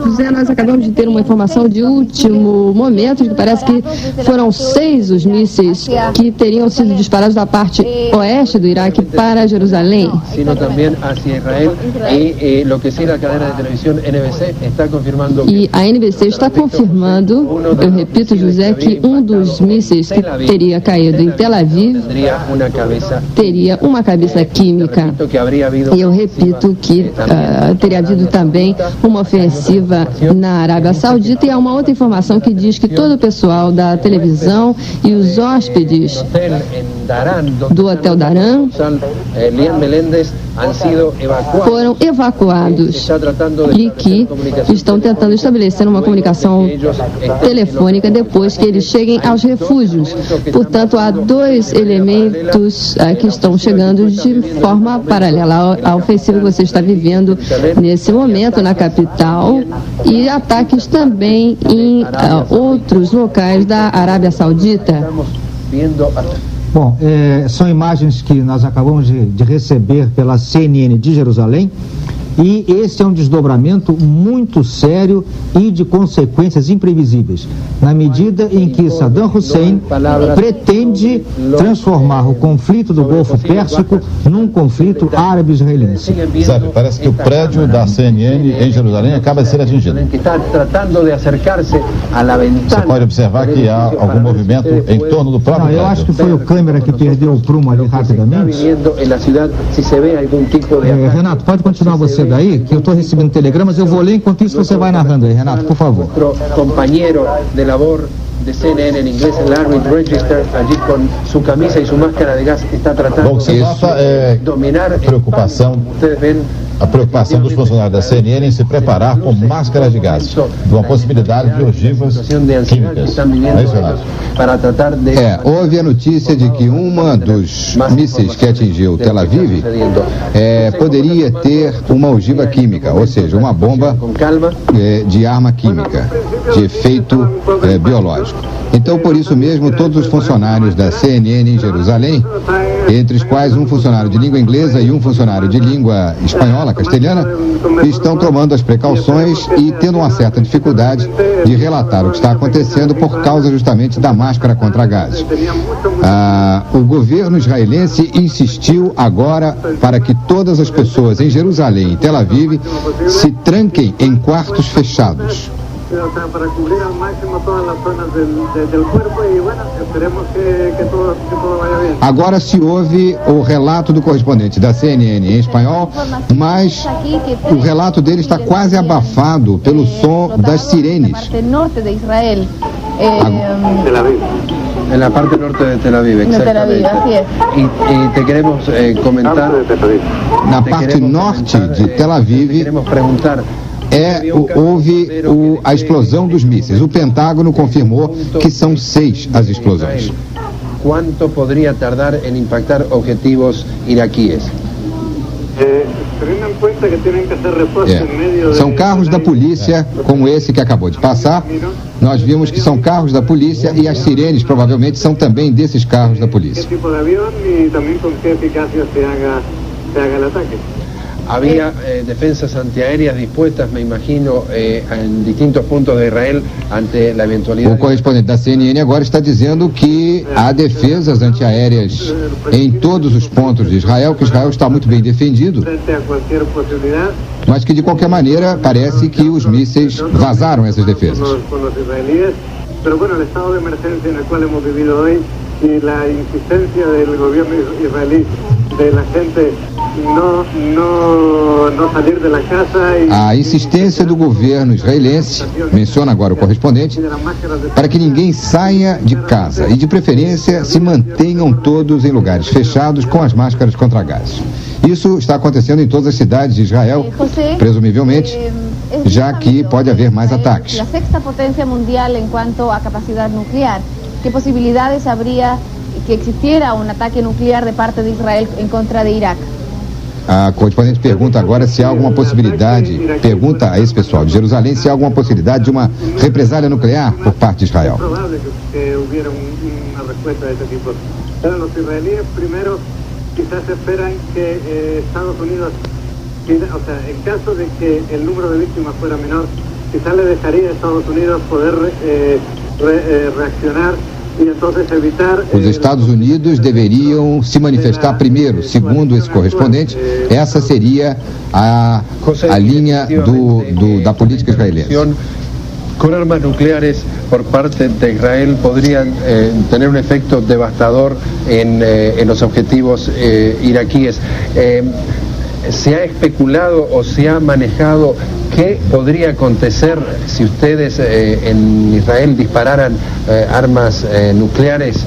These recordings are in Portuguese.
José, nós acabamos de ter uma informação de último momento, que parece que foram 6 os mísseis que teriam sido disparados da parte oeste do Iraque para Jerusalém. Sino também hacia Israel, e lo que sí, a cadena de televisão NBC está confirmando. E a NBC está confirmando, eu repito, José, que um dos mísseis que teria caído em Tel Aviv teria uma cabeça química. E eu repito que teria havido também uma ofensiva na Arábia Saudita. E há uma outra informação que diz que todo o pessoal da televisão e os hóspedes do Hotel Daran foram evacuados e que estão tentando estabelecer uma comunicação telefônica depois que eles cheguem aos refúgios. Portanto, há 2 elementos que estão chegando de forma paralela à ofensiva que você está vivendo nesse momento na capital, e ataques também em outros locais da Arábia Saudita. Bom, são imagens que nós acabamos de receber pela CNN de Jerusalém, e esse é um desdobramento muito sério e de consequências imprevisíveis, na medida em que Saddam Hussein pretende transformar o conflito do Golfo Pérsico num conflito árabe-israelense. Sabe, parece que o prédio da CNN em Jerusalém acaba de ser atingido. Você pode observar que há algum movimento em torno do próprio prédio. Eu acho que foi o câmera que perdeu o prumo ali rapidamente. Renato, pode continuar você daí, que eu estou recebendo telegramas, eu vou ler, enquanto isso você vai narrando aí, Renato, por favor. Companheiro de labor de CNN en inglés, Larry Register, allí con su camisa y su máscara de gas, está tratando de dominar preocupação. Ustedes ven a preocupação dos funcionários da CNN em se preparar com máscaras de gás, de uma possibilidade de ogivas químicas. É isso, Renato? Houve a notícia de que uma dos mísseis que atingiu Tel Aviv poderia ter uma ogiva química, ou seja, uma bomba de arma química, de efeito biológico. Então, por isso mesmo, todos os funcionários da CNN em Jerusalém, entre os quais um funcionário de língua inglesa e um funcionário de língua espanhola, castelhana, estão tomando as precauções e tendo uma certa dificuldade de relatar o que está acontecendo por causa justamente da máscara contra gases. O governo israelense insistiu agora para que todas as pessoas em Jerusalém e Tel Aviv se tranquem em quartos fechados. Para cubrir al máximo todas las zonas del cuerpo, y bueno, esperemos que todo vaya bien. Agora se ouve o relato do correspondente da CNN em espanhol, mas o relato dele está quase abafado pelo som das sirenes. En la parte norte de Tel Aviv, exactamente. Y te queremos comentar. Na parte norte de Tel Aviv, queremos preguntar. Houve a explosão dos mísseis. O Pentágono confirmou que são 6 as explosões. Quanto poderia tardar em impactar objetivos iraquíes? São carros da polícia, como esse que acabou de passar. Nós vimos que são carros da polícia e as sirenes provavelmente são também desses carros da polícia. Que tipo de avião e também com que eficácia se haga o ataque. Había defensas antiaéreas dispuestas, me imagino, en distintos puntos de Israel ante la eventualidad. O correspondente da CNN agora está dizendo que há defesas antiaéreas em todos os pontos de Israel, que Israel está muito bem defendido, mas que de qualquer maneira parece que os mísseis vazaram essas defesas. Pero bueno, el estado de emergencia en el cual hemos vivido hoy y la insistencia del gobierno israelí de la gente no salir de la casa. A insistência do governo israelense, menciona agora o correspondente, para que ninguém saia de casa e de preferência se mantenham todos em lugares fechados com as máscaras contra gás. Isso está acontecendo em todas as cidades de Israel, presumivelmente, já que pode haver mais ataques. A sexta potência mundial em quanto a capacidade nuclear, que possibilidades haveria que existiera um ataque nuclear de parte de Israel em contra de Iraque? A correspondente pergunta agora se há alguma possibilidade, pergunta a esse pessoal de Jerusalém, se há alguma possibilidade de uma represália nuclear por parte de Israel. É provável que houvesse uma resposta desse tipo. Os israelíes, primeiro, quizás esperam que Estados Unidos o sea, en caso de que el número de víctimas fuera menor, quizás le dejaría a Estados Unidos poder reaccionar e entonces evitar... Os Estados Unidos deveriam se manifestar primeiro. Segundo esse correspondente, essa seria a linha da política israelense. Con armas nucleares por parte de Israel podrían tener un efecto devastador en los objetivos iraquíes. ¿Se ha especulado o se ha manejado qué podría acontecer si ustedes en Israel dispararan armas nucleares,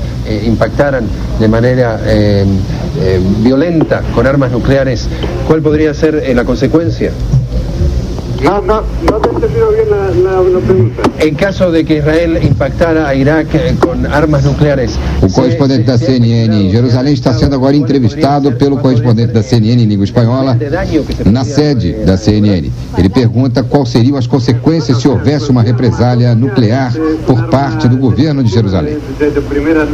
impactaran de manera violenta con armas nucleares? ¿Cuál podría ser la consecuencia? No te he entendido bien la pregunta. En caso de que Israel impactara a Irak com armas nucleares... O correspondente da CNN em Jerusalém está sendo agora entrevistado pelo correspondente da CNN em língua espanhola na sede da CNN. Ele pergunta quais seriam as consequências se houvesse uma represália nuclear por parte do governo de Jerusalém. De primeira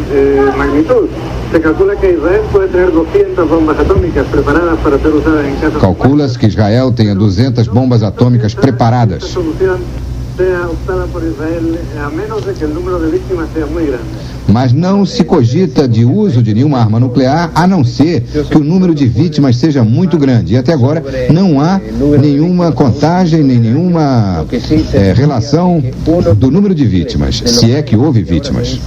magnitude. Se calcula que Israel pode ter 200 bombas atômicas preparadas para ser usadas em caso... Calcula-se que Israel tenha 200 bombas atômicas preparadas. Esta solução seja optada por Israel, a menos de que o número de vítimas seja muito grande. Mas não se cogita de uso de nenhuma arma nuclear, a não ser que o número de vítimas seja muito grande. E até agora não há nenhuma contagem, nem nenhuma relação do número de vítimas, se é que houve vítimas.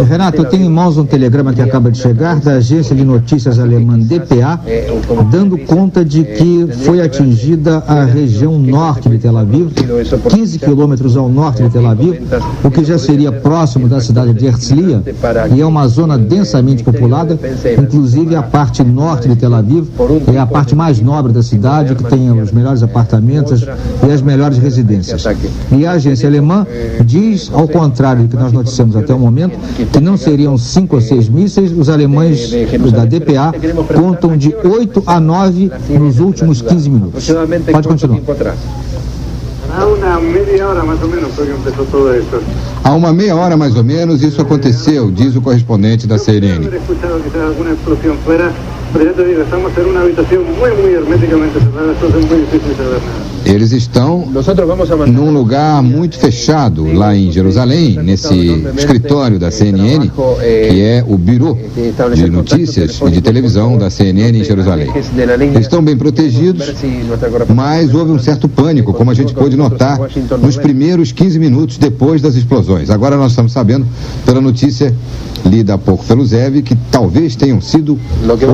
Renato, eu tenho em mãos um telegrama que acaba de chegar da agência de notícias alemã DPA, dando conta de que foi atingida a região norte de Tel Aviv, 15 quilômetros ao norte de Tel Aviv, o que já seria próximo da cidade de Herzliya, e é uma zona densamente populada, inclusive a parte norte de Tel Aviv é a parte mais nobre da cidade, que tem os melhores apartamentos e as melhores residências. E a agência alemã diz, ao contrário do que nós noticiamos até o momento, que não seriam 5 ou 6 mísseis. Os alemães da DPA contam de 8 a 9 nos últimos 15 minutos. Pode continuar. Há uma meia hora mais ou menos foi que começou tudo isso. Há uma meia hora mais ou menos isso aconteceu, diz o correspondente da CNN. Eles estão num lugar muito fechado lá em Jerusalém, nesse escritório da CNN, que é o Bureau de Notícias e de Televisão da CNN em Jerusalém. Eles estão bem protegidos, mas houve um certo pânico, como a gente pôde notar nos primeiros 15 minutos depois das explosões. Agora nós estamos sabendo, pela notícia lida há pouco pelo Zev, que talvez tenham sido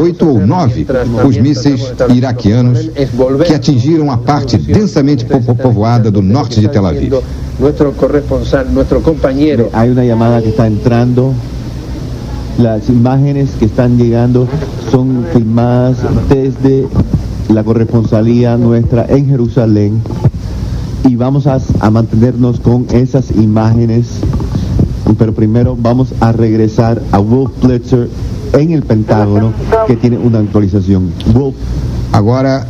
8 ou 9 os mísseis iraquianos que atingiram a parte densamente povoada do norte de Tel Aviv. Há uma chamada que está entrando. Las imágenes que están llegando son filmadas desde la corresponsalía nuestra en Jerusalén y vamos a mantenernos con esas imágenes, pero primero vamos a regresar a Wolf Blitzer en el Pentágono, que tiene una actualización. Wolf, ahora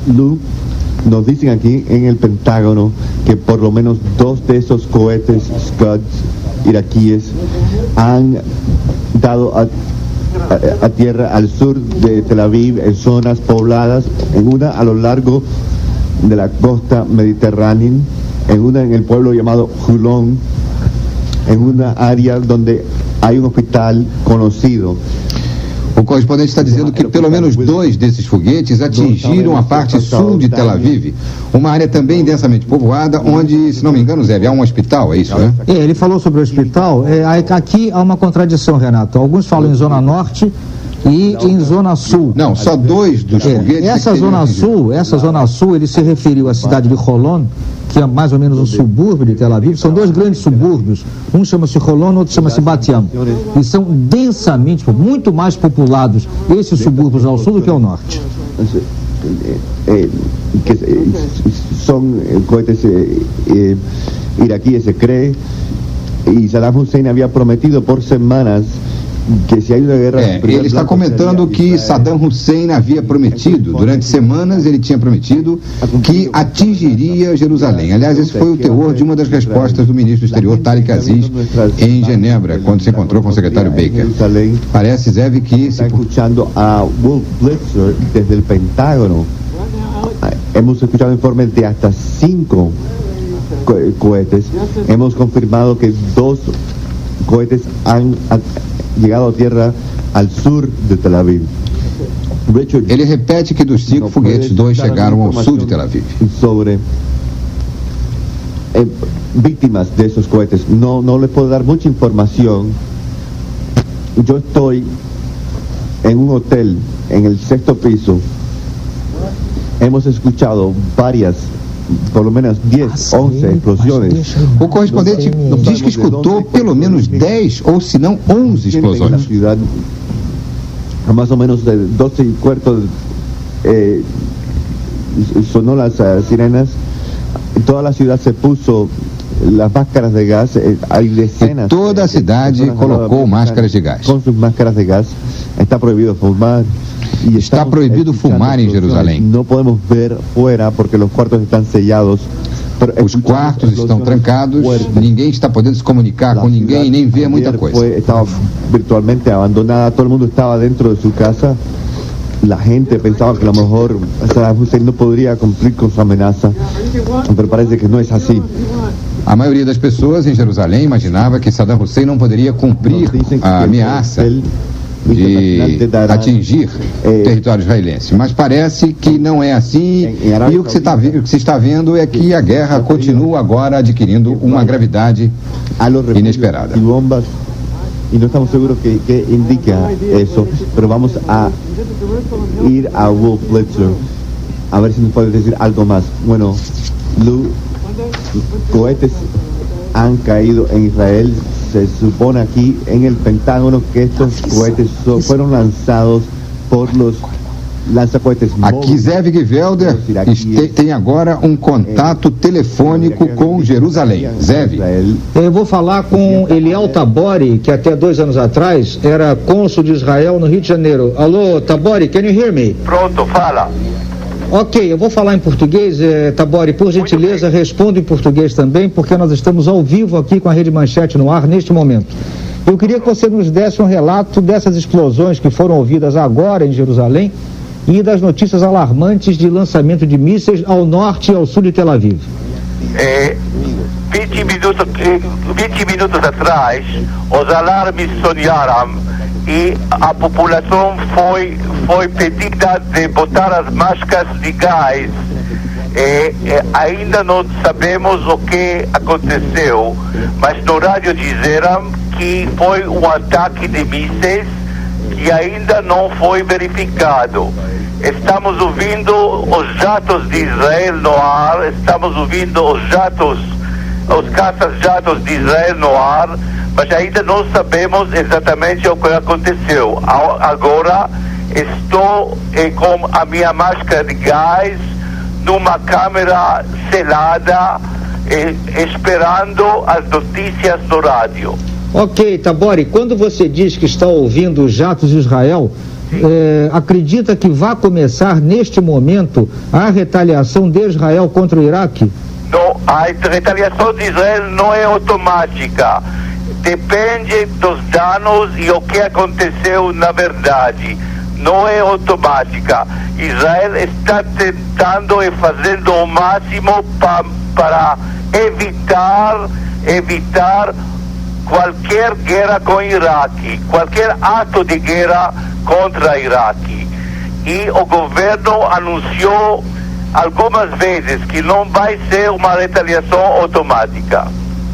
nos dicen aquí en el Pentágono que por lo menos 2 de esos cohetes Scuds iraquíes han dado a tierra al sur de Tel Aviv, en zonas pobladas, en una a lo largo de la costa mediterránea, en una en el pueblo llamado Hulón, en una área donde hay un hospital conocido. O correspondente está dizendo que pelo menos 2 desses foguetes atingiram a parte sul de Tel Aviv, uma área também densamente povoada, onde, se não me engano, Zé, há um hospital, é isso, né? Ele falou sobre o hospital. Aqui há uma contradição, Renato. Alguns falam em Zona Norte e em Zona Sul. Não, só 2 dos foguetes. Essa Zona Sul, ele se referiu à cidade de Holon, que é mais ou menos um subúrbio de Tel Aviv. São 2 grandes subúrbios. Um chama-se Holon, outro chama-se Bat Yam. E são densamente, muito mais populados esses subúrbios ao sul do que ao norte. Son cohetes iraquíes, se cree, y Saddam Hussein había prometido por semanas que se há uma guerra... ele está comentando que Saddam Hussein havia prometido, durante semanas ele tinha prometido que atingiria Jerusalém. Aliás, esse foi o teor de uma das respostas do ministro do exterior, Tariq Aziz, em Genebra, quando se encontrou com o secretário Baker. Parece, Zev, que... Está escuchando a Wolf Blitzer desde o Pentágono. hemos escuchado informes de hasta 5 cohetes. Hemos confirmado que 2 cohetes han llegado a tierra al sur de Tel Aviv. Richard, ele repete que dos 5 foguetes, 2 chegaram ao sul de Tel Aviv. Sobre víctimas de esos cohetes, no les puedo dar mucha información. Yo estoy en un hotel en el 6º piso. Hemos escuchado varias, por lo menos 10, 11 explosiones. O correspondente diz que escutou pelo menos 10 ou se não 11 explosões. En la ciudad, más o menos de 12:15 sonó las sirenas. Toda la ciudad se puso las máscaras de gas. Hay decenas. Toda a cidade colocou máscaras de gás. Com suas máscaras de gás. Está proibido fumar. Está proibido fumar em Jerusalém. Não podemos ver fora porque os quartos estão sellados. Os quartos estão trancados, ninguém está podendo se comunicar com ninguém, nem ver muita coisa. Estava virtualmente abandonada, todo mundo estava dentro de sua casa. La gente pensaba que a lo mejor Saddam Hussein no podría cumplir con su amenaza, pero parece que no es así. A maioria das pessoas em Jerusalém imaginava que Saddam Hussein não poderia cumprir a ameaça de atingir o território israelense. Mas parece que não é assim, e o que se está vendo é que a guerra continua agora adquirindo uma gravidade inesperada. Y no estamos seguros que indica eso, pero vamos a ir a Wolf Blitzer a ver si nos puede decir algo más. Bueno, cohetes han caído en Israel. Se supone aquí en el Pentágono que estos cohetes fueron lanzados por los lança-cohetes móveis. Aqui Zev Givelder tem agora um contato telefônico com Jerusalém. Zev. Eu vou falar com Eliel Tabori, que até 2 anos atrás era cônsul de Israel no Rio de Janeiro. Alô, Tabori, can you hear me? Pronto, fala. Ok, eu vou falar em português. Tabori, por gentileza, responda em português também, porque nós estamos ao vivo aqui com a Rede Manchete no ar neste momento. Eu queria que você nos desse um relato dessas explosões que foram ouvidas agora em Jerusalém e das notícias alarmantes de lançamento de mísseis ao norte e ao sul de Tel Aviv. 20 minutos atrás, os alarmes sonaram e a população foi pedida de botar as máscaras de gás. Ainda não sabemos o que aconteceu, mas no rádio disseram que foi um ataque de mísseis que ainda não foi verificado. Estamos ouvindo os jatos de Israel no ar, estamos ouvindo os caças-jatos de Israel no ar, mas ainda não sabemos exatamente o que aconteceu. Agora estou com a minha máscara de gás numa câmera selada, esperando as notícias no rádio. Ok, Tabori, quando você diz que está ouvindo os jatos de Israel, acredita que vai começar neste momento a retaliação de Israel contra o Iraque? Não, a retaliação de Israel não é automática. Depende dos danos e o que aconteceu na verdade. Não é automática. Israel está tentando e fazendo o máximo para evitar qualquer guerra com o Iraque, qualquer ato de guerra contra o Iraque. E o governo anunciou algumas vezes que não vai ser uma retaliação automática.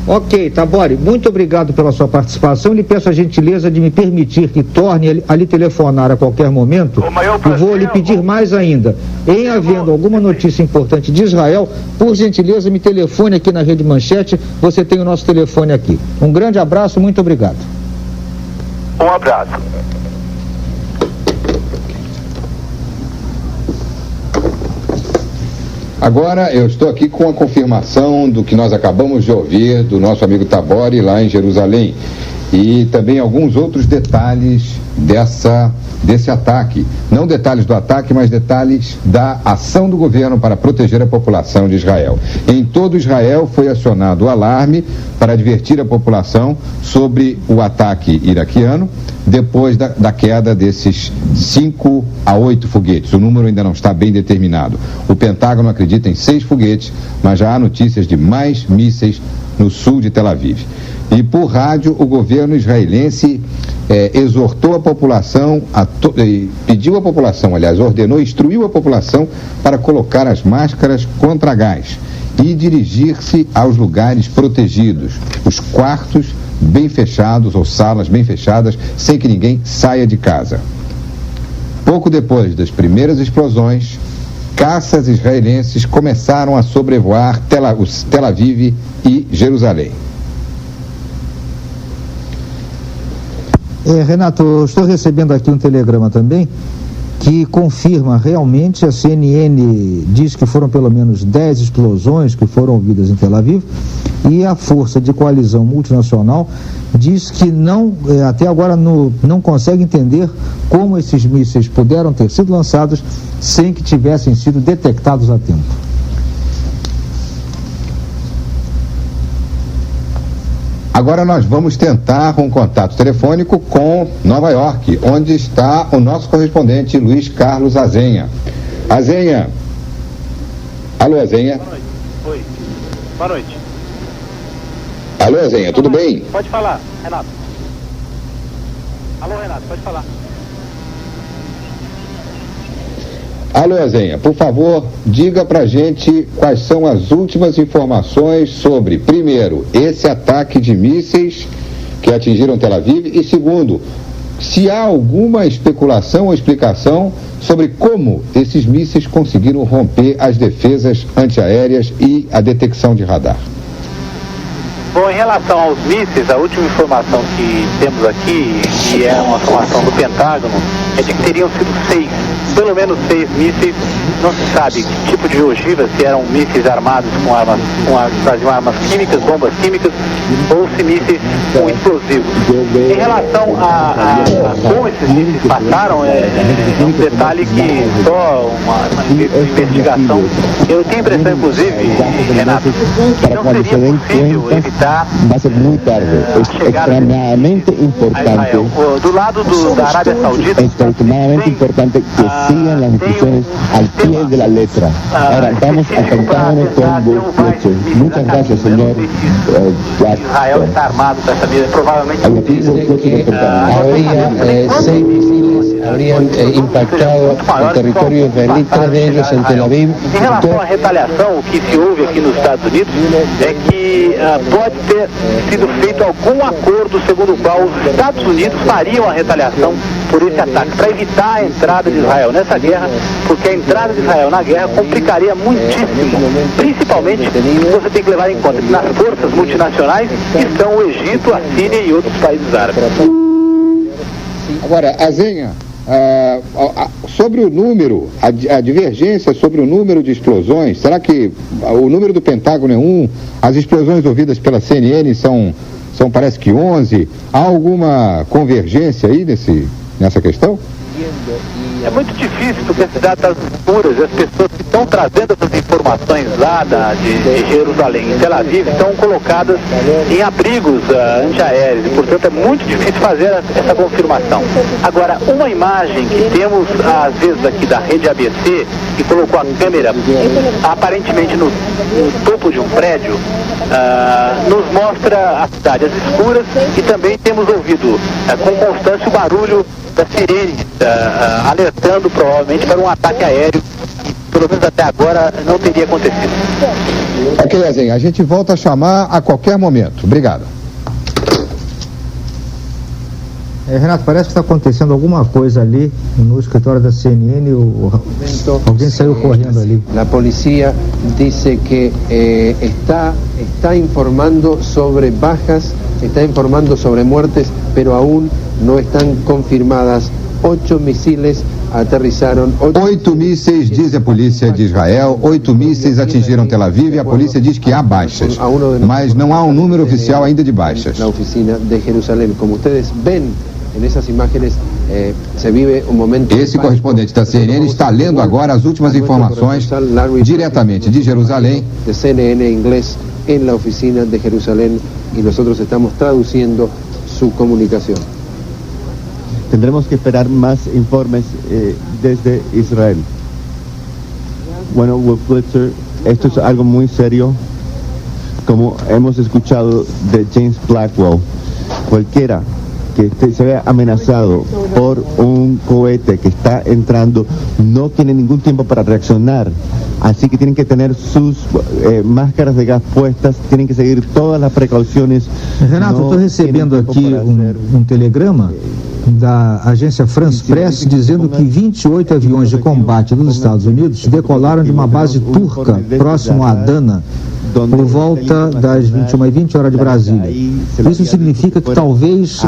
Ok, Tabori, muito obrigado pela sua participação. Lhe peço a gentileza de me permitir que torne a lhe telefonar a qualquer momento. E vou lhe pedir mais ainda. Em havendo alguma notícia importante de Israel, por gentileza, me telefone aqui na Rede Manchete. Você tem o nosso telefone aqui. Um grande abraço, muito obrigado. Um abraço. Agora eu estou aqui com a confirmação do que nós acabamos de ouvir do nosso amigo Tabori lá em Jerusalém. e também alguns outros detalhes desse ataque. Não detalhes do ataque, mas detalhes da ação do governo para proteger a população de Israel. Em todo Israel foi acionado o alarme para advertir a população sobre o ataque iraquiano, depois da queda desses 5 a 8 foguetes. O número ainda não está bem determinado. O Pentágono acredita em 6 foguetes, mas já há notícias de mais mísseis no sul de Tel Aviv. E por rádio, o governo israelense exortou a população, pediu à população, aliás, ordenou, instruiu a população para colocar as máscaras contra gás e dirigir-se aos lugares protegidos, os quartos bem fechados ou salas bem fechadas, sem que ninguém saia de casa. Pouco depois das primeiras explosões, caças israelenses começaram a sobrevoar Tel Aviv e Jerusalém. Renato, eu estou recebendo aqui um telegrama também que confirma realmente, a CNN diz que foram pelo menos 10 explosões que foram ouvidas em Tel Aviv, e a Força de Coalizão Multinacional diz que até agora não consegue entender como esses mísseis puderam ter sido lançados sem que tivessem sido detectados a tempo. Agora nós vamos tentar um contato telefônico com Nova York, onde está o nosso correspondente Luiz Carlos Azenha. Azenha. Alô, Azenha. Boa noite. Oi. Boa noite. Alô, Azenha, tudo bem? Pode falar, Renato. Alô, Renato, pode falar. Alô, Azenha, por favor, diga pra gente quais são as últimas informações sobre, primeiro, esse ataque de mísseis que atingiram Tel Aviv, e segundo, se há alguma especulação ou explicação sobre como esses mísseis conseguiram romper as defesas antiaéreas e a detecção de radar. Bom, em relação aos mísseis, a última informação que temos aqui, que é uma informação do Pentágono, é de que teriam sido 6, pelo menos 6 mísseis. Não se sabe que tipo de ogiva, se eram mísseis armados faziam armas químicas, bombas químicas, ou se mísseis com explosivos. Em relação a como esses mísseis passaram, é um detalhe que só uma investigação. Eu tenho a impressão, inclusive, Renato, que não seria possível evitar va a ser muy tarde, es extremadamente importante. Do lado da Arábia Saudita, es extremadamente importante que sigan las instrucciones al pie de la letra. Ahora vamos a Pentágono con Bush. Muchas gracias, señor. Israel está armado para essa medida, provavelmente habría 6 misiles habrían impactado el territorio israelí, 3 de ellos en Tel Aviv. Em relação à retaliação, o que se ouve aqui nos Estados Unidos é que pode ter sido feito algum acordo segundo o qual os Estados Unidos fariam a retaliação por esse ataque, para evitar a entrada de Israel nessa guerra, porque a entrada de Israel na guerra complicaria muitíssimo, principalmente você tem que levar em conta que nas forças multinacionais estão o Egito, a Síria e outros países árabes. Agora, Azenha, sobre o número, a divergência sobre o número de explosões, será que o número do Pentágono é 1, as explosões ouvidas pela CNN são parece que 11, há alguma convergência aí nessa questão? É muito difícil, porque a cidade está escuras, as pessoas que estão trazendo essas informações lá de Jerusalém e Tel Aviv estão colocadas em abrigos antiaéreos, e portanto é muito difícil fazer essa confirmação. Agora, uma imagem que temos às vezes aqui da rede ABC, que colocou a câmera aparentemente no topo de um prédio, nos mostra a cidade às escuras, e também temos ouvido com constância o barulho da sirene, alertando provavelmente para um ataque aéreo que, pelo menos até agora, não teria acontecido. Ok, Azenha, a gente volta a chamar a qualquer momento. Obrigado. Renato, parece que está acontecendo alguma coisa ali no escritório da CNN, alguém saiu correndo ali. A polícia diz que está informando sobre bajas, está informando sobre muertes, pero aún no están confirmadas 8 mísseis aterrissaram. 8 mísseis, diz a polícia de Israel. 8 mísseis atingiram Tel Aviv e a polícia diz que há baixas. Mas não há um número oficial ainda de baixas. Na oficina de Jerusalém. Como vocês veem nessas imagens, se vive um momento. Esse correspondente da CNN está lendo agora as últimas informações diretamente de Jerusalém. De CNN em inglês na oficina de Jerusalém e nós estamos traduzindo sua comunicação. Tendremos que esperar más informes desde Israel. Bueno, Wolf Blitzer, esto es algo muy serio. Como hemos escuchado de James Blackwell, cualquiera que se vea amenazado por un cohete que está entrando no tiene ningún tiempo para reaccionar. Así que tienen que tener sus máscaras de gas puestas, tienen que seguir todas las precauciones. Renato, estou recebendo aqui um telegrama da agência France Press dizendo que 28 aviões de combate dos Estados Unidos decolaram de uma base turca próximo a Adana por volta das 21h20 hora de Brasília. Isso significa que talvez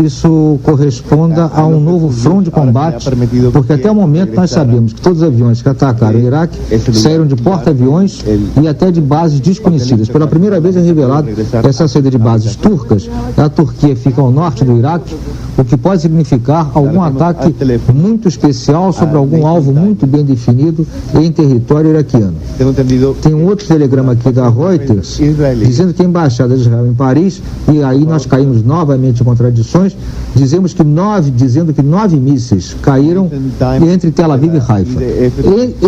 isso corresponda a um novo front de combate, porque até o momento nós sabemos que todos os aviões que atacaram o Iraque saíram de porta-aviões e até de bases desconhecidas. Pela primeira vez é revelado essa saída de bases turcas. A Turquia fica ao norte do Iraque, o que pode significar algum ataque muito especial sobre algum alvo muito bem definido em território iraquiano. Tem um outro telegrama aqui da Reuters dizendo que a embaixada de Israel em Paris, e aí nós caímos novamente em contradições, dizendo que 9 mísseis caíram entre Tel Aviv e Haifa.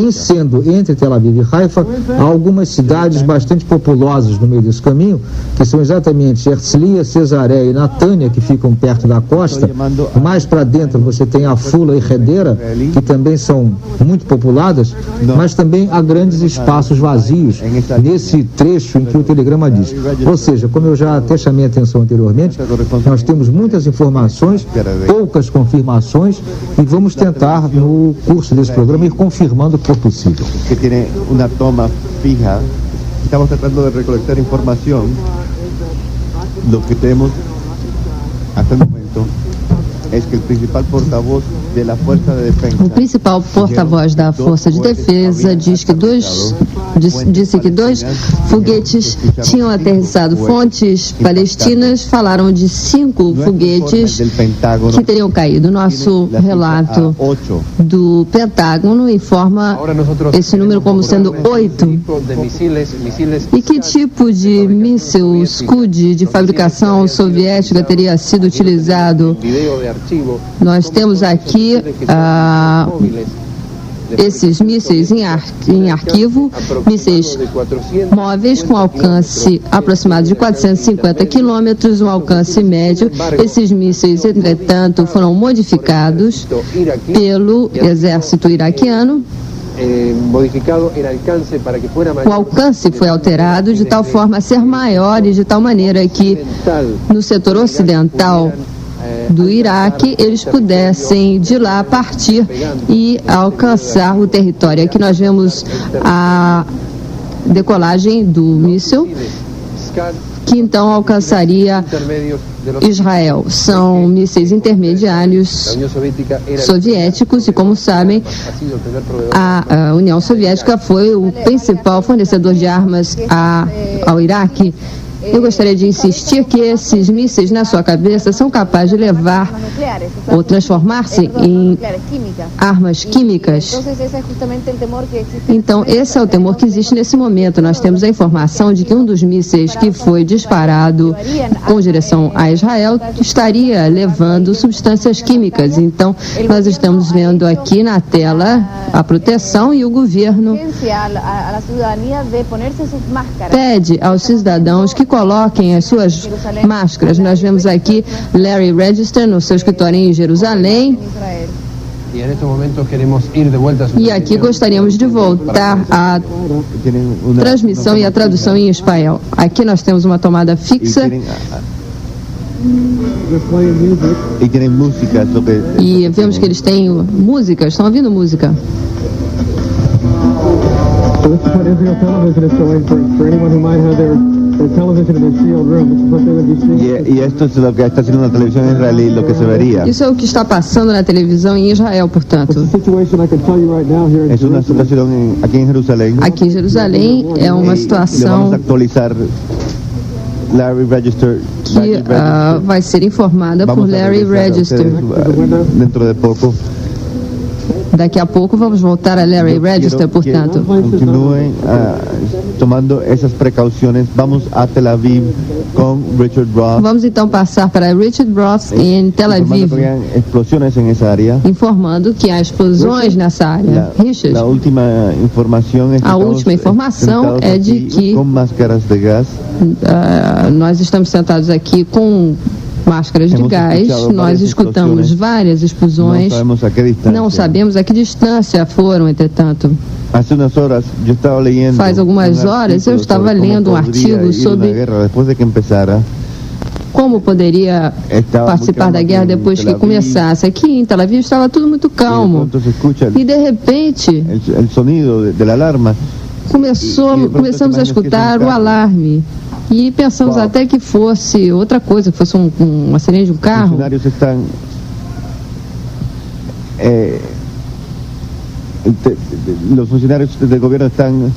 E sendo entre Tel Aviv e Haifa, há algumas cidades bastante populosas no meio desse caminho, que são exatamente Herzliya, Cesareia e Natânia, que ficam perto da costa. Mais para dentro você tem Afula e Hedera, que também são muito populadas, mas também há grandes espaços vazios nesse trecho em que o telegrama diz. Ou seja, como eu já até chamei a atenção anteriormente, nós temos muitas informações, poucas confirmações, e vamos tentar, no curso desse programa, ir confirmando o que for possível. Que tem uma toma fija, estamos tratando de recolectar informação. Lo que temos hasta el momento es que el principal portavoz de la Fuerza de Defensa, o principal porta-voz da Força de Defesa disse que dois foguetes tinham aterrissado. Fontes palestinas falaram de 5 foguetes que teriam caído. Nosso relato do Pentágono informa esse número como sendo 8. E que tipo de míssil Scud de fabricação soviética teria sido utilizado? Nós temos aqui esses mísseis em arquivo, mísseis móveis com alcance aproximado de 450 quilômetros, um alcance médio. Esses mísseis, entretanto, foram modificados pelo exército iraquiano. O alcance foi alterado de tal forma a ser maior e de tal maneira que no setor ocidental do Iraque eles pudessem de lá partir e alcançar o território. Aqui nós vemos a decolagem do míssil, que então alcançaria Israel. São mísseis intermediários soviéticos e, como sabem, a União Soviética foi o principal fornecedor de armas ao Iraque. Eu gostaria de insistir que esses mísseis na sua cabeça são capazes de levar ou transformar-se em armas químicas. Então, esse é o temor que existe nesse momento. Nós temos a informação de que um dos mísseis que foi disparado com direção a Israel estaria levando substâncias químicas. Então, nós estamos vendo aqui na tela a proteção, e o governo pede aos cidadãos que coloquem as suas máscaras. Nós vemos aqui Larry Register no seu escritório em Jerusalém. E aqui gostaríamos de voltar à transmissão e à tradução em espanhol. Aqui nós temos uma tomada fixa. E vemos que eles têm música, estão ouvindo música. So this is what Israel television is showing for anyone who might have their Y esto es lo que está haciendo la televisión israelí, lo que se vería. Isso é o que está passando na televisão em Israel, portanto. Es una situación aquí en Jerusalén. Aqui em Jerusalém é uma Le vamos situação a actualizar Larry Register. que vai ser informada por Vamos a Larry regresar a Register. ustedes, dentro de poco. Daqui a pouco vamos voltar a Larry Register, portanto. Continúen tomando essas precauções. Vamos a Tel Aviv com Richard Roth. Vamos então passar para Richard Roth em Tel Aviv, Explosões nessa área. informando que há explosões nessa área. Richard, A última informação é de que com máscaras de gás. nós estamos sentados aqui com máscaras de gás, nós escutamos várias explosões, não sabemos a que distância foram, entretanto. Faz algumas horas eu estava lendo um artigo sobre como poderia participar da guerra depois que começasse. Aqui em Tel Aviv estava tudo muito calmo e de repente começamos a escutar o alarme. E pensamos até que fosse outra coisa, que fosse um acidente de um carro. Los funcionarios del gobierno están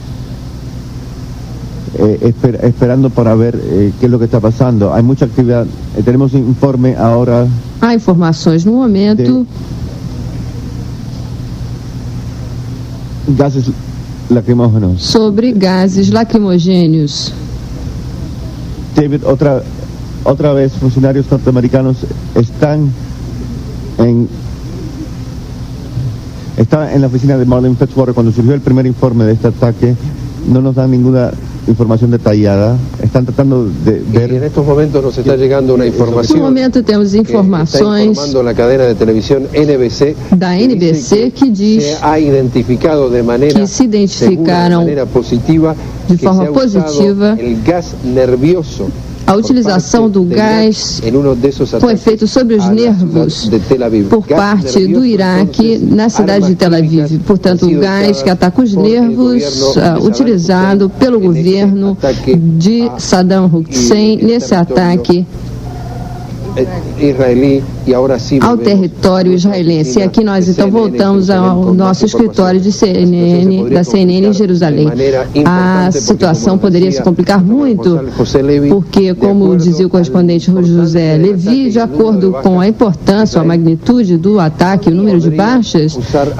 esperando para ver qué es lo que está pasando. Hay mucha actividad. Tenemos informe ahora. Há informações no momento. Gases lacrimógenos. Sobre gases lacrimogêneos. David, otra vez funcionarios norteamericanos están en la oficina de Marlene Fitzwater. Cuando surgió el primer informe de este ataque, no nos dan ninguna información detallada. Están tratando de ver. Y en estos momentos nos está llegando una información. No momento temos informações está informando la cadena de televisión NBC da NBC que diz se ha identificado de maneira que se identificaram positiva de forma positiva el gas nervioso. A utilização do gás com efeito sobre os nervos por parte do Iraque na cidade de Tel Aviv. Portanto, o gás que ataca os nervos utilizado pelo governo de Saddam Hussein nesse ataque ao território israelense. E aqui nós então voltamos ao nosso escritório de CNN, da CNN em Jerusalém. A situação poderia se complicar muito, porque, como dizia o correspondente José Levi, de acordo com a importância, a magnitude do ataque, o número de baixas,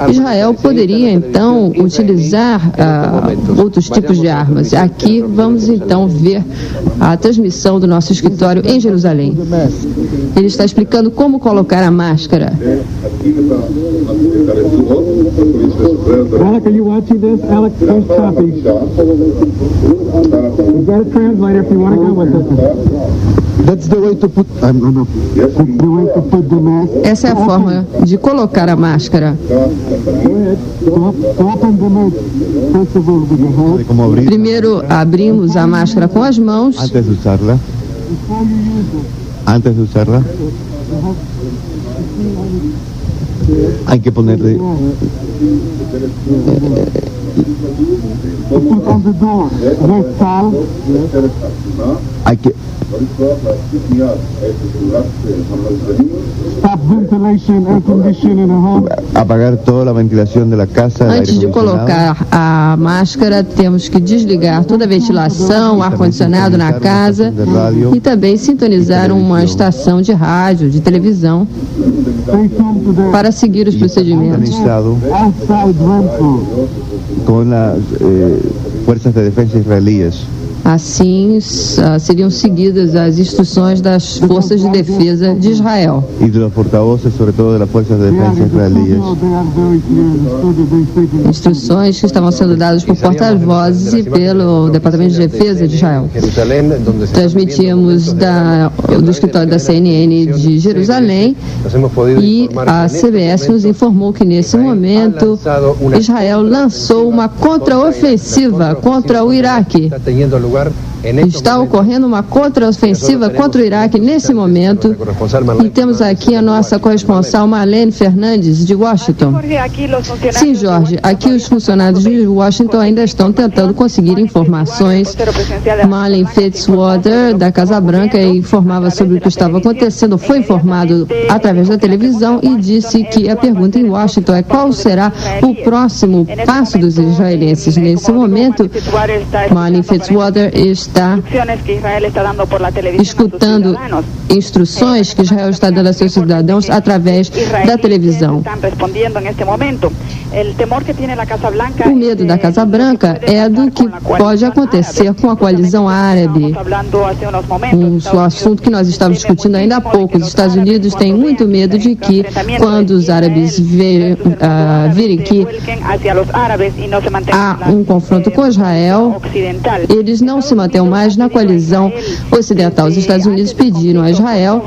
Israel poderia então utilizar outros tipos de armas. Aqui vamos então ver a transmissão do nosso escritório em Jerusalém. Ele está explicando como colocar a máscara. Alec, are you watching this? Alec, first copy. We've got a translator if you want to go with us. That's the way to put. That's the way to put the mask. Essa é a forma de colocar a máscara. Open the mask. First of all, with your hand. Primeiro abrimos a máscara com as mãos. Antes de usarla, hay que ponerle. Hay que. Apagar toda la ventilación de la casa. Antes de colocar a máscara, temos que desligar toda a ventilação, ar-condicionado na casa e também sintonizar uma estação de rádio, de televisão, para seguir os procedimentos. Com as forças de defesa israelíes. Assim, seriam seguidas as instruções das forças de defesa de Israel. E dos porta-vozes, sobretudo das forças de defesa israelíes. Instruções que estavam sendo dadas por porta-vozes e pelo Departamento de Defesa de Israel. Transmitimos do escritório da CNN de Jerusalém e a CBS nos informou que nesse momento Israel lançou uma contraofensiva contra o Iraque. Está ocorrendo uma contraofensiva contra o Iraque nesse momento e temos aqui a nossa corresponsal Marlene Fernandes de Washington. Sim, Jorge, aqui os funcionários de Washington ainda estão tentando conseguir informações. Marlene Fitzwater, da Casa Branca, informava sobre o que estava acontecendo, foi informado através da televisão e disse que a pergunta em Washington é qual será o próximo passo dos israelenses. Nesse momento, Marlene Fitzwater está escutando instruções que Israel está dando a seus cidadãos através da televisão. O medo da Casa Branca é do que pode acontecer com a coalizão árabe. Um assunto que nós estávamos discutindo ainda há pouco. Os Estados Unidos têm muito medo de que, quando os árabes virem que há um confronto com Israel, eles não se mantenham mais na coalizão ocidental. Os Estados Unidos pediram a Israel,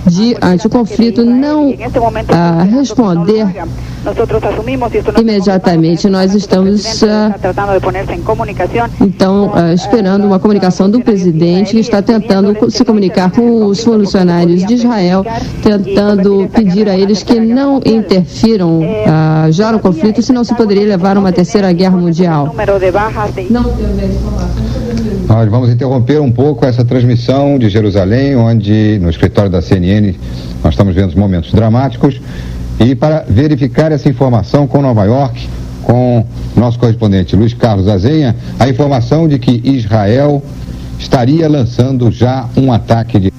diante do conflito, não responder imediatamente. Nós estamos esperando uma comunicação do presidente, que está tentando se comunicar com os funcionários de Israel, tentando pedir a eles que não interfiram já no conflito, senão se poderia levar a uma terceira guerra mundial. Nós vamos interromper um pouco essa transmissão de Jerusalém, onde no escritório da CNN nós estamos vendo momentos dramáticos, e para verificar essa informação com Nova York, com nosso correspondente Luiz Carlos Azenha, a informação de que Israel estaria lançando já um ataque de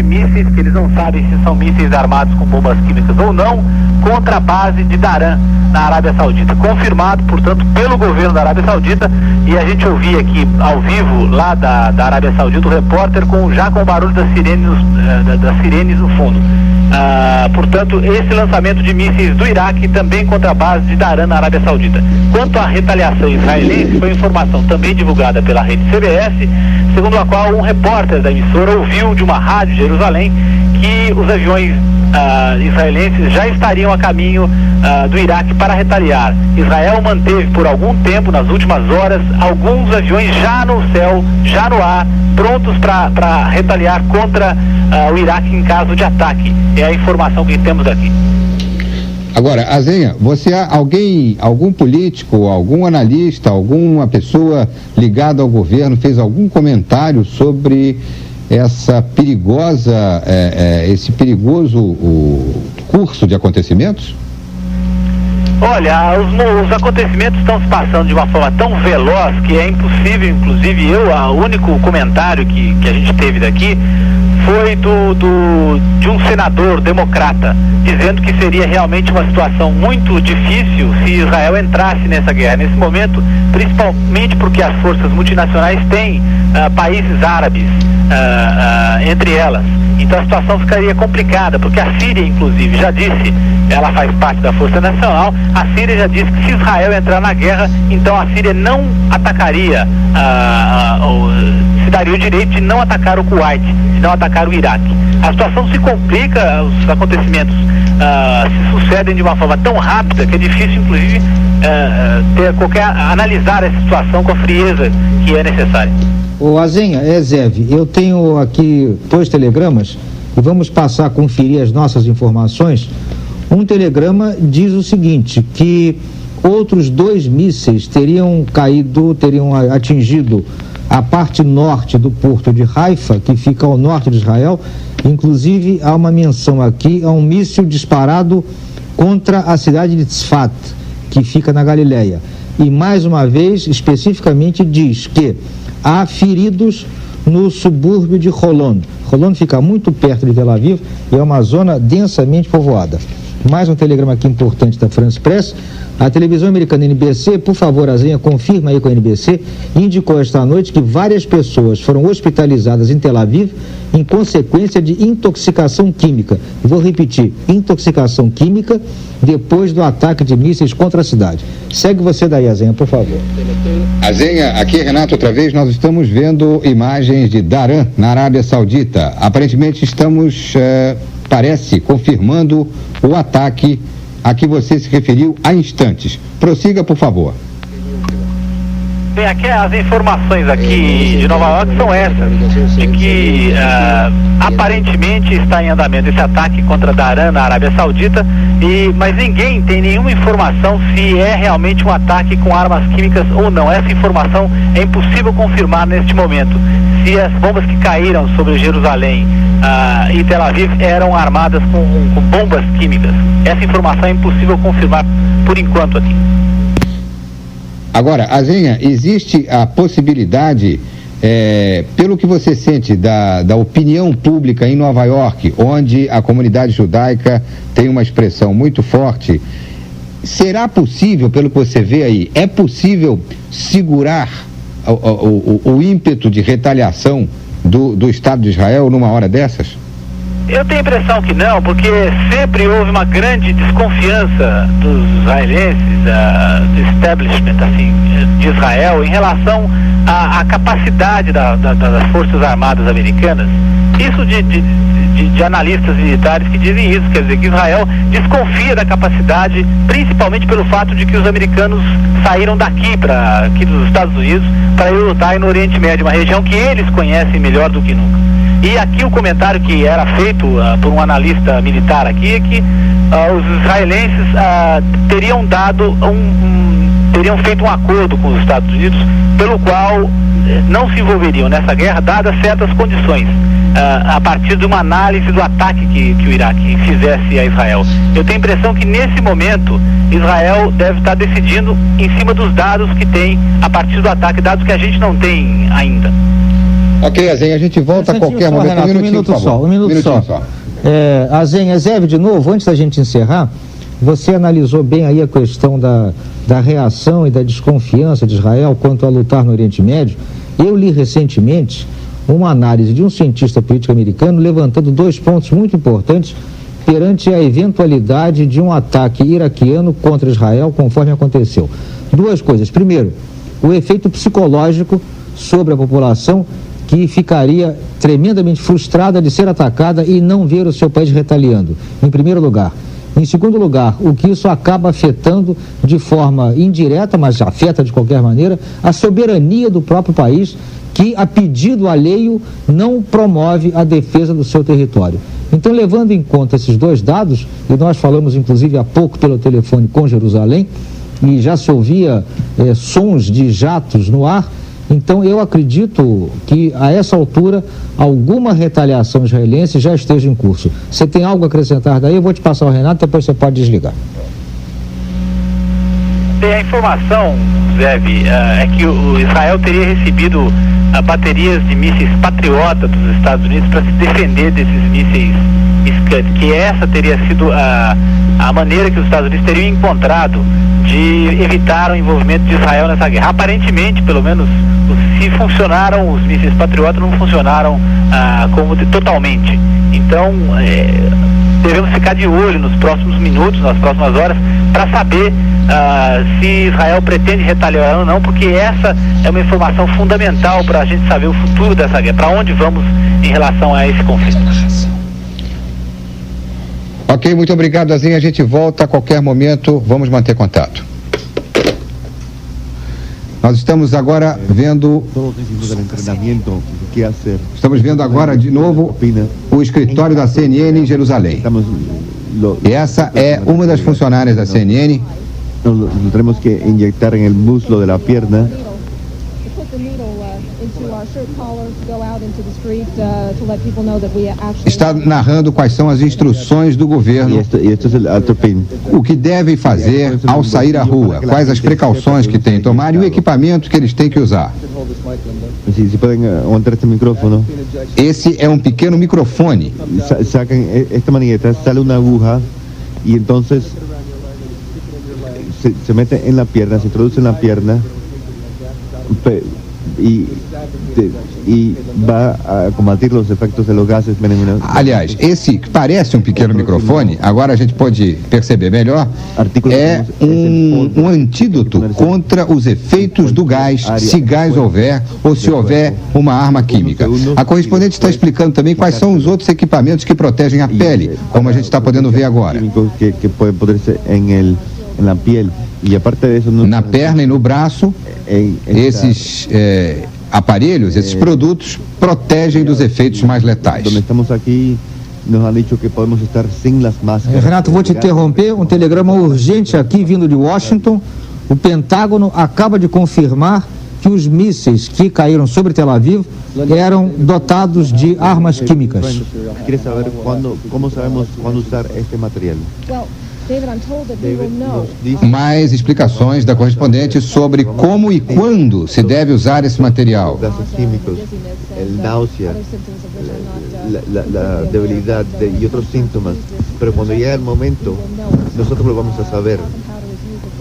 mísseis, que eles não sabem se são mísseis armados com bombas químicas ou não, contra a base de Daran, na Arábia Saudita. Confirmado, portanto, pelo governo da Arábia Saudita, e a gente ouvia aqui ao vivo, lá da Arábia Saudita, o repórter já com o barulho das sirenes no fundo. Portanto, esse lançamento de mísseis do Iraque também contra a base de Daran, na Arábia Saudita. Quanto à retaliação israelense, foi informação também divulgada pela rede CBS, segundo a qual um repórter da emissora ouviu de uma rádio de Jerusalém que os aviões israelenses já estariam a caminho do Iraque para retaliar. Israel manteve por algum tempo, nas últimas horas, alguns aviões já no céu, já no ar, prontos para retaliar contra o Iraque em caso de ataque. É a informação que temos aqui. Agora, Azenha, algum político, algum analista, alguma pessoa ligada ao governo fez algum comentário sobre esse perigoso curso de acontecimentos? Olha, os acontecimentos estão se passando de uma forma tão veloz que é impossível, inclusive o único comentário que a gente teve daqui foi de um senador democrata, dizendo que seria realmente uma situação muito difícil se Israel entrasse nessa guerra nesse momento, principalmente porque as forças multinacionais têm países árabes entre elas. Então a situação ficaria complicada, porque a Síria, inclusive, já disse, ela faz parte da Força Nacional, a Síria já disse que se Israel entrar na guerra, então a Síria não atacaria, se daria o direito de não atacar o Kuwait, de não atacar o Iraque. A situação se complica, os acontecimentos se sucedem de uma forma tão rápida que é difícil, inclusive, analisar essa situação com a frieza que é necessária. Ô Azenha, Zev, eu tenho aqui 2 telegramas e vamos passar a conferir as nossas informações. Um telegrama diz o seguinte, que outros 2 mísseis teriam atingido a parte norte do porto de Haifa, que fica ao norte de Israel. Inclusive, há uma menção aqui a um míssil disparado contra a cidade de Tzfat, que fica na Galileia. E, mais uma vez, especificamente diz que há feridos no subúrbio de Holon. Holon fica muito perto de Tel Aviv e é uma zona densamente povoada. Mais um telegrama aqui importante da France Press. A televisão americana NBC, por favor, Azenha, confirma aí com a NBC, indicou esta noite que várias pessoas foram hospitalizadas em Tel Aviv em consequência de intoxicação química. Vou repetir, intoxicação química depois do ataque de mísseis contra a cidade. Segue você daí, Azenha, por favor. Azenha, aqui Renato, outra vez, nós estamos vendo imagens de Daran, na Arábia Saudita. Aparentemente estamos, confirmando o ataque a que você se referiu há instantes. Prossiga, por favor. Bem, aqui as informações aqui de Nova York são essas, de que aparentemente está em andamento esse ataque contra Dhahran, na Arábia Saudita, mas ninguém tem nenhuma informação se é realmente um ataque com armas químicas ou não. Essa informação é impossível confirmar neste momento. Se as bombas que caíram sobre Jerusalém e Tel Aviv eram armadas com bombas químicas. Essa informação é impossível confirmar por enquanto aqui. Agora, Azenha, existe a possibilidade, pelo que você sente da opinião pública em Nova York, onde a comunidade judaica tem uma expressão muito forte, será possível, pelo que você vê aí, é possível segurar o ímpeto de retaliação do Estado de Israel numa hora dessas? Eu tenho a impressão que não, porque sempre houve uma grande desconfiança dos israelenses, do establishment assim, de Israel, em relação à capacidade das Forças Armadas americanas. Isso de analistas militares que dizem isso, quer dizer que Israel desconfia da capacidade, principalmente pelo fato de que os americanos saíram aqui dos Estados Unidos para ir lutar no Oriente Médio, uma região que eles conhecem melhor do que nunca. E aqui o comentário que era feito por um analista militar aqui é que os israelenses teriam feito um acordo com os Estados Unidos pelo qual não se envolveriam nessa guerra, dadas certas condições, a partir de uma análise do ataque que o Iraque fizesse a Israel. Eu tenho a impressão que nesse momento Israel deve estar decidindo em cima dos dados que tem a partir do ataque, dados que a gente não tem ainda. Ok, Azenha, a gente volta a qualquer momento. Renato, um minuto só. Azenha, Zev, de novo, antes da gente encerrar, você analisou bem aí a questão da reação e da desconfiança de Israel quanto a lutar no Oriente Médio. Eu li recentemente uma análise de um cientista político americano levantando 2 pontos muito importantes perante a eventualidade de um ataque iraquiano contra Israel, conforme aconteceu. 2 coisas. Primeiro, o efeito psicológico sobre a população, que ficaria tremendamente frustrada de ser atacada e não ver o seu país retaliando, em primeiro lugar. Em segundo lugar, o que isso acaba afetando de forma indireta, mas afeta de qualquer maneira, a soberania do próprio país, que a pedido alheio não promove a defesa do seu território. Então, levando em conta esses 2 dados, e nós falamos inclusive há pouco pelo telefone com Jerusalém, e já se ouvia sons de jatos no ar. Então, eu acredito que, a essa altura, alguma retaliação israelense já esteja em curso. Você tem algo a acrescentar daí? Eu vou te passar o Renato, depois você pode desligar. A informação, Zev, é que o Israel teria recebido baterias de mísseis Patriota dos Estados Unidos para se defender desses mísseis Scud, que essa teria sido a maneira que os Estados Unidos teriam encontrado de evitar o envolvimento de Israel nessa guerra. Aparentemente, pelo menos, se funcionaram os mísseis Patriota, não funcionaram totalmente. Então, devemos ficar de olho nos próximos minutos, nas próximas horas, para saber se Israel pretende retaliar ou não, porque essa é uma informação fundamental para a gente saber o futuro dessa guerra, para onde vamos em relação a esse conflito. Ok, muito obrigado, Azinha. A gente volta a qualquer momento. Vamos manter contato. Nós estamos agora vendo... Estamos vendo agora, de novo, o escritório da CNN em Jerusalém. E essa é uma das funcionárias da CNN. Temos que injetar no muslo da perna. Está narrando quais são as instruções do governo, o que devem fazer ao sair à rua, quais as precauções que têm que tomar e o equipamento que eles têm que usar. Se podem aguentar este microfone. Esse é um pequeno microfone. Sacam esta manigueta, sale uma aguja e então se mete na perna, se introduz na perna e vai a combater os efeitos dos gases venenosos. Aliás, esse que parece um pequeno microfone, agora a gente pode perceber melhor, é um antídoto contra os efeitos do gás, se gás houver ou se houver uma arma química. A correspondente está explicando também quais são os outros equipamentos que protegem a pele, como a gente está podendo ver agora. Que podem ser la piel. Y aparte de eso, na perna e no braço, esses aparelhos, esses produtos protegem dos efeitos mais letais. Donde estamos aquí, nos han dicho que podemos estar sin las máscaras. Renato, vou te interromper, um telegrama urgente aqui vindo de Washington. O Pentágono acaba de confirmar que os mísseis que caíram sobre Tel Aviv eram dotados de armas químicas. ¿Quieres saber cómo sabemos cuándo usar este material? Mais explicações da correspondente sobre como e quando se deve usar esse material. Gases químicos, el náusea, la debilidad y otros síntomas. Pero cuando llega el momento, nosotros lo vamos a saber.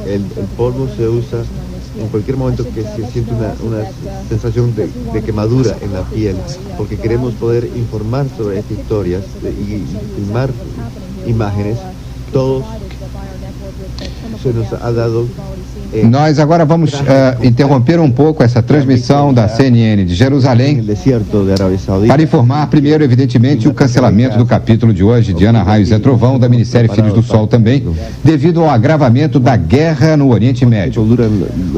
El polvo se usa en cualquier momento que se siente una sensación de quemadura en la piel, porque queremos poder informar sobre estas historias y filmar imágenes. Todos se nos ha dado. Nós agora vamos interromper um pouco essa transmissão da CNN de Jerusalém para informar primeiro, evidentemente, o cancelamento do capítulo de hoje de Ana Raio e Zé Trovão, da minissérie Filhos do Sol também, devido ao agravamento da guerra no Oriente Médio.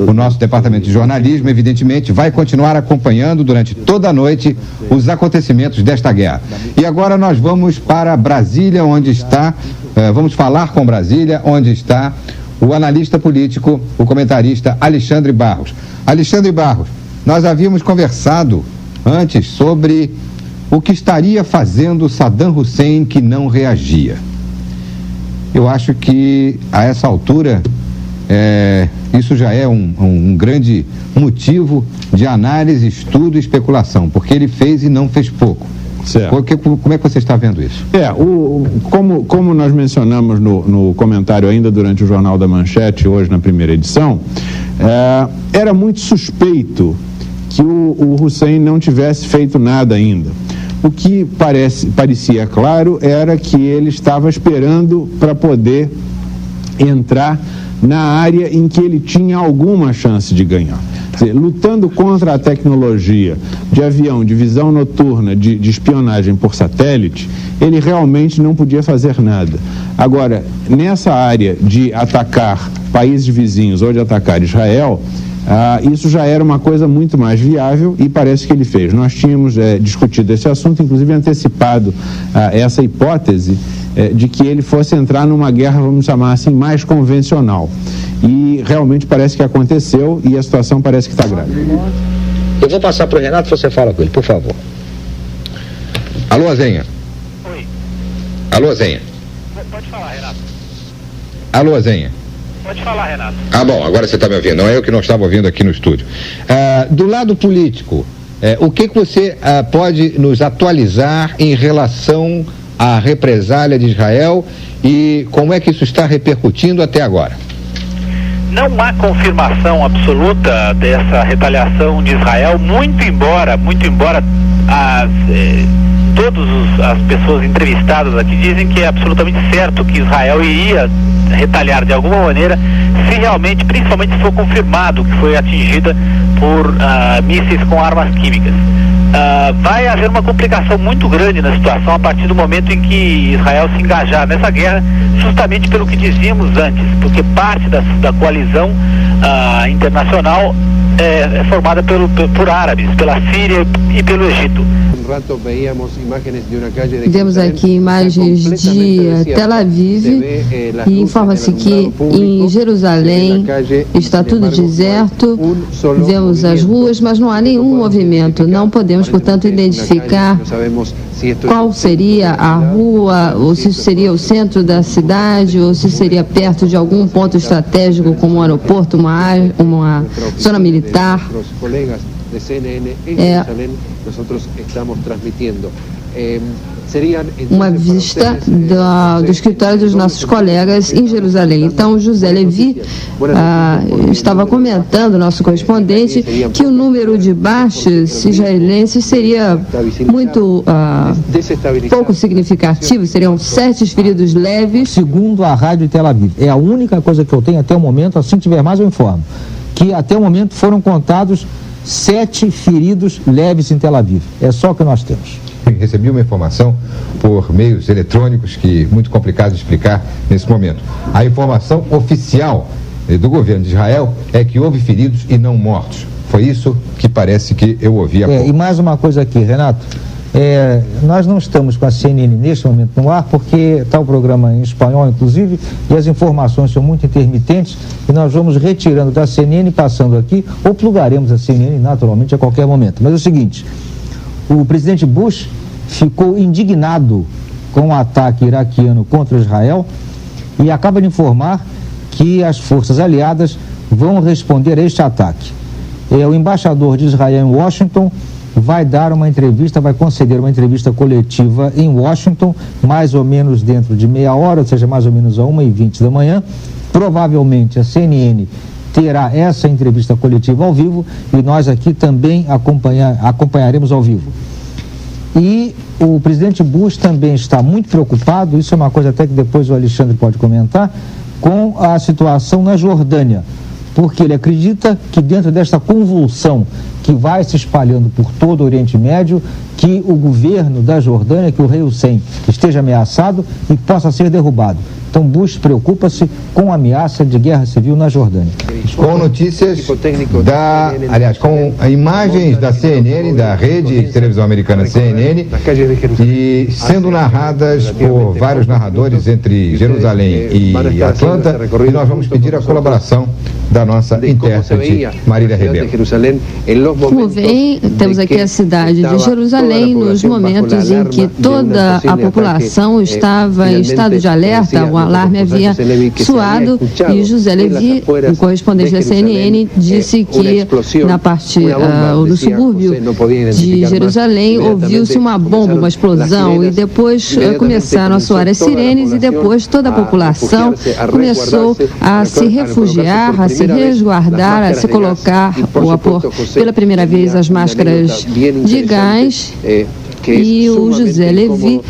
O nosso departamento de jornalismo, evidentemente, vai continuar acompanhando durante toda a noite os acontecimentos desta guerra. E agora nós vamos para Brasília, onde está, vamos falar com Brasília, onde está o analista político, o comentarista Alexandre Barros. Alexandre Barros, nós havíamos conversado antes sobre o que estaria fazendo Saddam Hussein que não reagia. Eu acho que a essa altura isso já é um grande motivo de análise, estudo e especulação, porque ele fez e não fez pouco. Como é que você está vendo isso? Como nós mencionamos no comentário ainda durante o Jornal da Manchete, hoje na primeira edição, era muito suspeito que o Hussein não tivesse feito nada ainda. O que parecia claro era que ele estava esperando para poder entrar na área em que ele tinha alguma chance de ganhar. Quer dizer, lutando contra a tecnologia de avião, de visão noturna, de espionagem por satélite, ele realmente não podia fazer nada. Agora, nessa área de atacar países vizinhos ou de atacar Israel, isso já era uma coisa muito mais viável e parece que ele fez. Nós tínhamos discutido esse assunto, inclusive antecipado essa hipótese de que ele fosse entrar numa guerra, vamos chamar assim, mais convencional. E realmente parece que aconteceu e a situação parece que está grave. Eu vou passar para o Renato, você fala com ele, por favor. Alô, Zenha. Oi. Alô, Zenha. Pode falar, Renato. Alô, Zenha. Pode falar, Renato. Bom, agora você está me ouvindo, não é eu que não estava ouvindo aqui no estúdio. Do lado político, o que você pode nos atualizar em relação à represália de Israel e como é que isso está repercutindo até agora? Não há confirmação absoluta dessa retaliação de Israel, muito embora todas as pessoas entrevistadas aqui dizem que é absolutamente certo que Israel iria retaliar de alguma maneira se realmente, principalmente se for confirmado que foi atingida por mísseis com armas químicas. Vai haver uma complicação muito grande na situação a partir do momento em que Israel se engajar nessa guerra, justamente pelo que dizíamos antes, porque parte da coalizão internacional é formada por árabes, pela Síria e pelo Egito. Vemos aqui imagens de Tel Aviv e informa-se que em Jerusalém está tudo deserto, vemos as ruas, mas não há nenhum movimento. Não podemos, portanto, identificar qual seria a rua, ou se seria o centro da cidade, ou se seria perto de algum ponto estratégico como um aeroporto, uma zona militar. De CNN en Jerusalén, nosotros estamos transmitiendo. Uma vista do escritório dos nossos colegas em Jerusalém. Então, José Levi estava comentando, nosso correspondente, que o número de baixas israelenses seria muito pouco significativo, seriam 7 feridos leves. Segundo a Rádio Tel Aviv, é a única coisa que eu tenho até o momento, assim que tiver mais eu informo, que até o momento foram contados 7 feridos leves em Tel Aviv. É só o que nós temos. Recebi uma informação por meios eletrônicos que muito complicado de explicar nesse momento. A informação oficial do governo de Israel é que houve feridos e não mortos. Foi isso que parece que eu ouvi há pouco. E mais uma coisa aqui, Renato. Nós não estamos com a CNN neste momento no ar, porque está o programa em espanhol, inclusive, e as informações são muito intermitentes, e nós vamos retirando da CNN, passando aqui, ou plugaremos a CNN naturalmente a qualquer momento. Mas é o seguinte, o presidente Bush ficou indignado com o ataque iraquiano contra Israel e acaba de informar que as forças aliadas vão responder a este ataque. O embaixador de Israel em Washington vai dar uma entrevista, vai conceder uma entrevista coletiva em Washington, mais ou menos dentro de meia hora, ou seja, mais ou menos às 1h20 da manhã. Provavelmente a CNN terá essa entrevista coletiva ao vivo e nós aqui também acompanharemos ao vivo. E o presidente Bush também está muito preocupado, isso é uma coisa até que depois o Alexandre pode comentar, com a situação na Jordânia, porque ele acredita que dentro desta convulsão que vai se espalhando por todo o Oriente Médio, que o governo da Jordânia, que o rei Hussein esteja ameaçado e possa ser derrubado. Então Bush preocupa-se com a ameaça de guerra civil na Jordânia. Com notícias com imagens da CNN, da rede de televisão americana CNN, e sendo narradas por vários narradores entre Jerusalém e Atlanta, e nós vamos pedir a colaboração da nossa intérprete Marília Rebelo. Como vem, temos aqui a cidade de Jerusalém nos momentos em que toda a população estava em estado de alerta, o alarme havia soado e José Levi, o correspondente da CNN, disse que na parte do subúrbio de Jerusalém ouviu-se uma bomba, uma explosão e depois começaram a soar as sirenes e depois toda a população começou a se refugiar, a se resguardar, a se colocar ou a pôr pela primeira vez as máscaras de gás. E o José Levi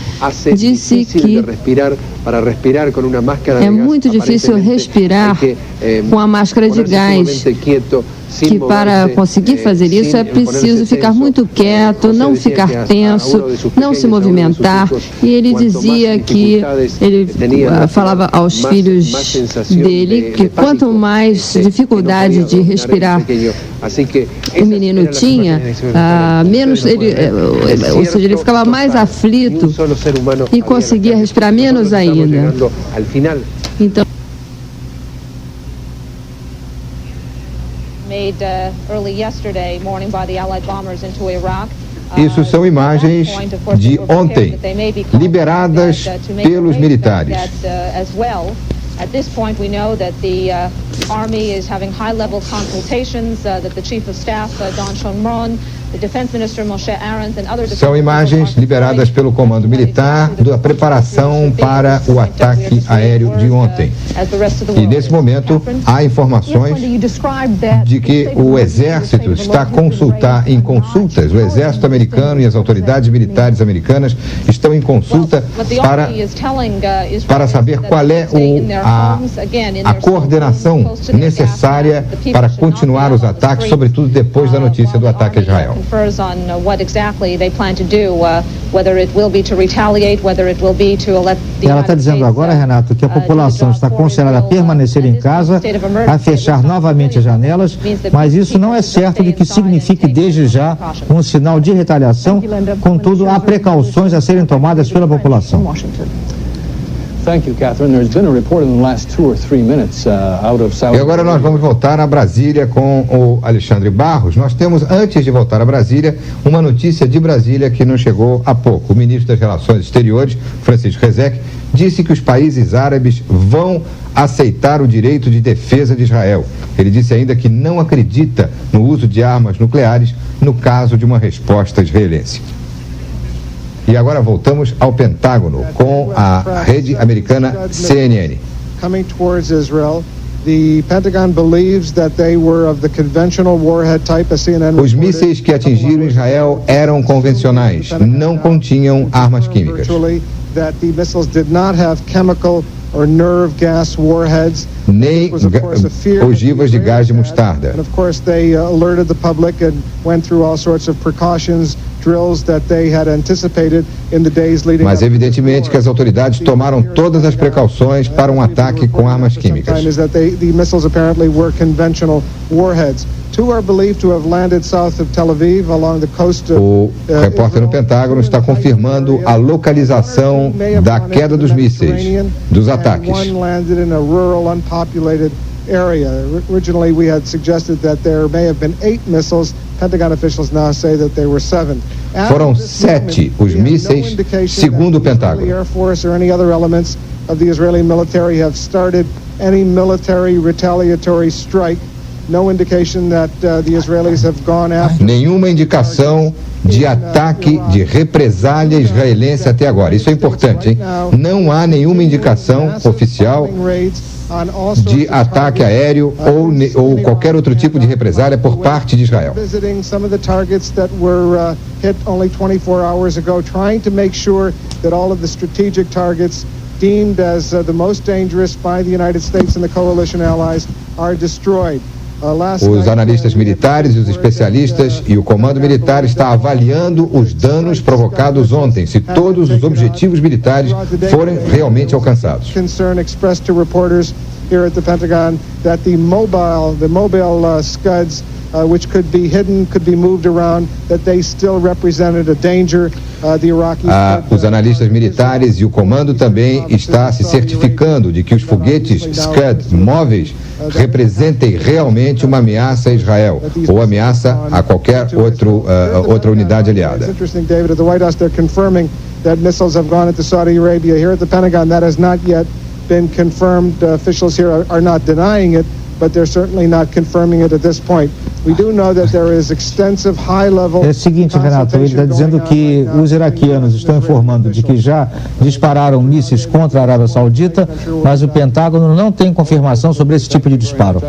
disse que é muito difícil respirar com a máscara de gás, que para conseguir fazer isso é preciso ficar muito quieto, não ficar tenso, não se movimentar. E ele dizia que ele falava aos filhos dele que quanto mais dificuldade de respirar o menino tinha, menos ele, ou seja, ele ficava mais aflito e conseguia respirar menos ainda. Então, isso são imagens de ontem, liberadas pelos militares. At this point, we know that the Army is having high-level consultations, that the Chief of Staff, Don Shomron, the Defense Minister Moshe Arendt and other... São imagens liberadas pelo Comando Militar da preparação para o ataque aéreo de ontem. E nesse momento há informações de que o Exército está em consultas, o Exército americano e as autoridades militares americanas estão em consulta para saber qual é a coordenação necessária para continuar os ataques, sobretudo depois da notícia do ataque a Israel. Ela está dizendo agora, Renato, que a população está considerada a permanecer em casa, a fechar novamente as janelas, mas isso não é certo de que signifique desde já um sinal de retaliação, contudo, há precauções a serem tomadas pela população. E agora nós vamos voltar a Brasília com o Alexandre Barros. Nós temos, antes de voltar a Brasília, uma notícia de Brasília que nos chegou há pouco. O ministro das Relações Exteriores, Francisco Rezec, disse que os países árabes vão aceitar o direito de defesa de Israel. Ele disse ainda que não acredita no uso de armas nucleares no caso de uma resposta israelense. E agora voltamos ao Pentágono com a rede americana CNN. Os mísseis que atingiram Israel eram convencionais, não continham armas químicas. Nem ogivas de gás de mostarda. Mas evidentemente que as autoridades tomaram todas as precauções para um ataque com armas químicas. O repórter no Pentágono está confirmando a localização da queda dos mísseis, dos ataques. Originally, we had suggested that there may have been 8 missiles. Pentagon officials now say that there were 7. Foram 7 os mísseis, segundo o Pentágono. The Air Force or any other elements of the Israeli military have started any military retaliatory strike. No indication that the Israelis have gone after. Nenhuma indicação de ataque, de represália israelense até agora. Isso é importante, hein? Não há nenhuma indicação oficial de ataque aéreo ou qualquer outro tipo de represália por parte de Israel. Deemed as the most dangerous by the United States and the coalition allies are destroyed. Os analistas militares e os especialistas e o comando militar está avaliando os danos provocados ontem, se todos os objetivos militares forem realmente alcançados. Concern expressed to reporters here at the Pentagon that the mobile Scuds, which could be hidden, could be moved around, that they still represented a danger. Os analistas militares e o comando também está se certificando de que os foguetes Scud móveis representem realmente uma ameaça a Israel ou ameaça a qualquer outra unidade aliada. Interesting, David. At the White House, they're confirming that missiles have gone into Saudi Arabia. Here at the Pentagon, that has not yet been confirmed. Officials here are not denying it, but they're certainly not confirming it at this point. We do know that there is extensive high-level. É o seguinte, Renato, ele está dizendo que os iraquianos estão informando de que já dispararam mísseis contra a Arábia Saudita, mas o Pentágono não tem confirmação sobre esse tipo de disparo.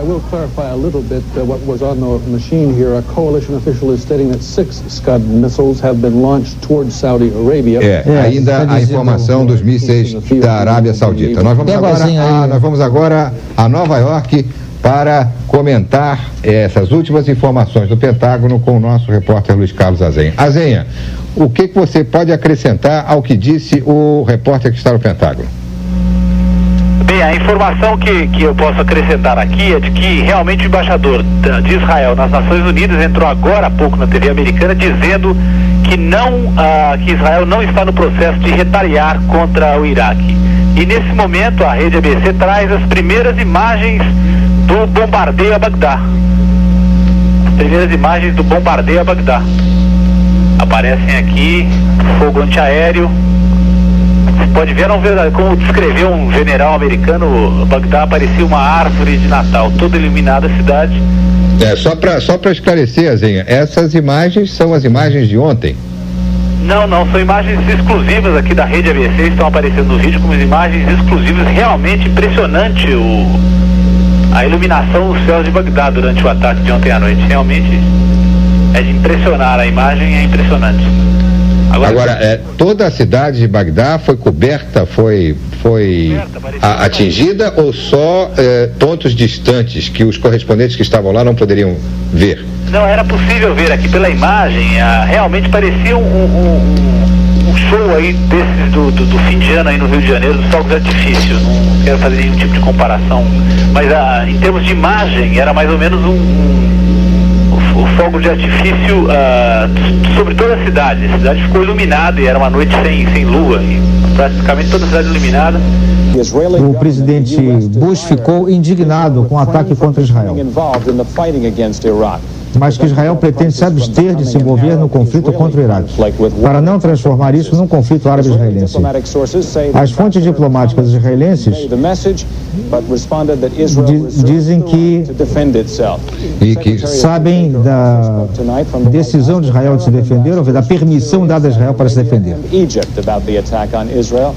Ainda a informação dos mísseis da Arábia Saudita. Nós vamos agora a Nova York para comentar essas últimas informações do Pentágono com o nosso repórter Luiz Carlos Azenha. Azenha, o que você pode acrescentar ao que disse o repórter que está no Pentágono? Bem, a informação que eu posso acrescentar aqui é de que realmente o embaixador de Israel nas Nações Unidas entrou agora há pouco na TV americana dizendo que que Israel não está no processo de retaliar contra o Iraque. E nesse momento a rede ABC traz as primeiras imagens do bombardeio a Bagdá. As primeiras imagens do bombardeio a Bagdá. Aparecem aqui, fogo antiaéreo. Você pode ver, como descreveu um general americano, Bagdá parecia uma árvore de Natal, toda iluminada a cidade. Só para esclarecer, Azenha, essas imagens são as imagens de ontem? Não, são imagens exclusivas aqui da rede ABC, estão aparecendo no vídeo como imagens exclusivas, realmente impressionante a iluminação dos céus de Bagdá durante o ataque de ontem à noite. Realmente é de impressionar, a imagem é impressionante. Agora toda a cidade de Bagdá foi coberta, foi atingida ou só pontos distantes que os correspondentes que estavam lá não poderiam ver? Não, era possível ver aqui pela imagem, realmente parecia um show aí desses do fim de ano aí no Rio de Janeiro, dos fogos de artifício. Não quero fazer nenhum tipo de comparação, mas em termos de imagem era mais ou menos o fogo de artifício sobre toda a cidade. A cidade ficou iluminada e era uma noite sem lua, e praticamente toda a cidade iluminada. O presidente Bush ficou indignado com o ataque contra Israel, mas que Israel pretende se abster de se envolver no conflito contra o Iraque, para não transformar isso num conflito árabe-israelense. As fontes diplomáticas israelenses dizem que sabem da decisão de Israel de se defender, ou da permissão dada a Israel para se defender.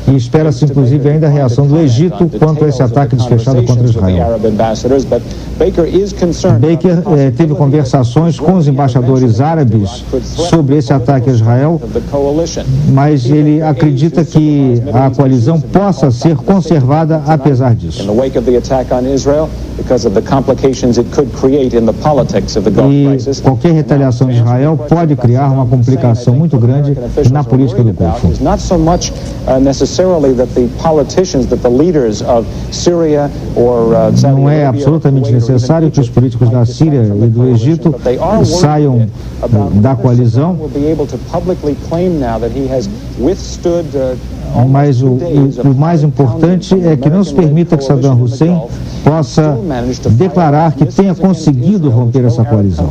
E espera-se, inclusive, ainda a reação do Egito quanto a esse ataque desfechado contra Israel. Baker teve conversações conversações com os embaixadores árabes sobre esse ataque a Israel, mas ele acredita que a coalizão possa ser conservada apesar disso. E qualquer retaliação de Israel pode criar uma complicação muito grande na política do Golfo. Não é absolutamente necessário que os políticos da Síria e do Egito saiam da coalizão, mas o mais importante é que não se permita que Saddam Hussein possa declarar que tenha conseguido romper essa coalizão.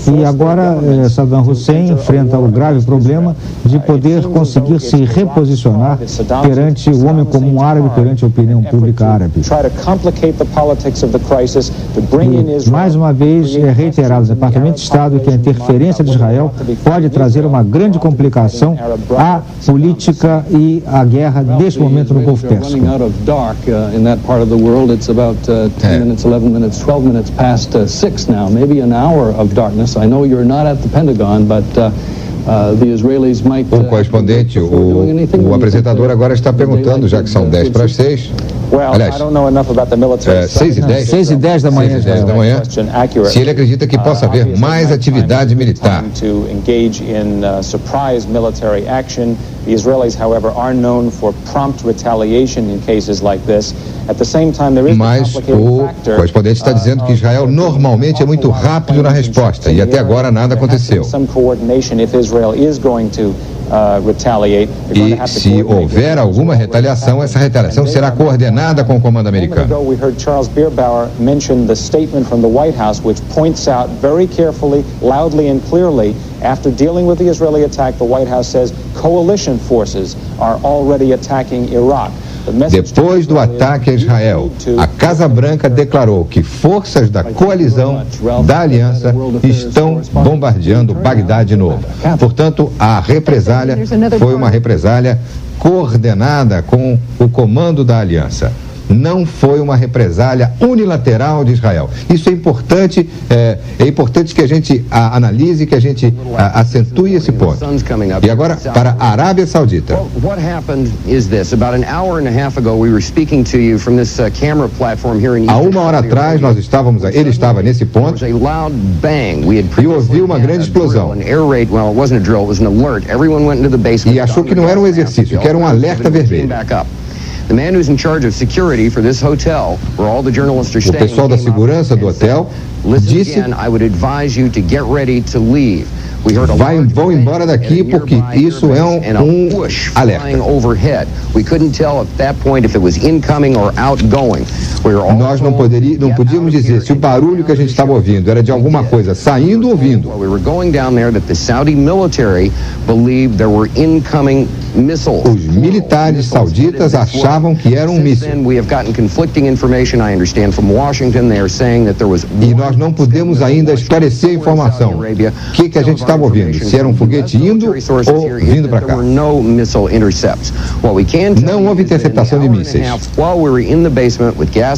E agora Saddam Hussein enfrenta o grave problema de poder conseguir se reposicionar perante o homem comum árabe, perante a opinião pública árabe. E, mais uma vez, é reiterado no Departamento de Estado que a interferência de Israel pode trazer uma grande complicação à política e à guerra deste momento no Golfo Pérsico. 10 minutes, 11 minutes, 12 minutes past 6 now, maybe an hour of darkness. I know you're not at the Pentagon, but the Israelis might... O correspondente, o apresentador agora está perguntando, já que são 10 para as 6. Aliás, 6 e 10 da manhã, se ele acredita que possa haver mais atividade militar. The Israelis, however, are known for prompt retaliation in cases like this. At the same time, there is Mas o correspondente está dizendo que Israel normalmente é muito rápido na resposta e até agora nada aconteceu. E se houver alguma retaliação, essa retaliação será coordenada com o comando americano. We heard Charles Bierbauer mention the statement from the White House, which points out very carefully, loudly and clearly, after dealing with the Israeli attack, the White House says coalition forces are already attacking Iraq. Depois do ataque a Israel, a Casa Branca declarou que forças da coalizão, da aliança, estão bombardeando Bagdá de novo. Portanto, a represália foi uma represália coordenada com o comando da aliança. Não foi uma represália unilateral de Israel. Isso é importante que a gente analise, que a gente acentue esse ponto. E agora, para a Arábia Saudita. Há uma hora atrás, ele estava nesse ponto e ouviu uma grande explosão. E achou que não era um exercício, que era um alerta vermelho. O pessoal da segurança do hotel disse: vão embora daqui porque isso é um alerta. Nós não podíamos dizer se o barulho que a gente estava ouvindo era de alguma coisa saindo ou vindo. Os militares sauditas achavam que era um míssil. E nós não podemos ainda esclarecer a informação. O que a gente estava ouvindo? Se era um foguete indo ou vindo para cá. Não houve interceptação de mísseis.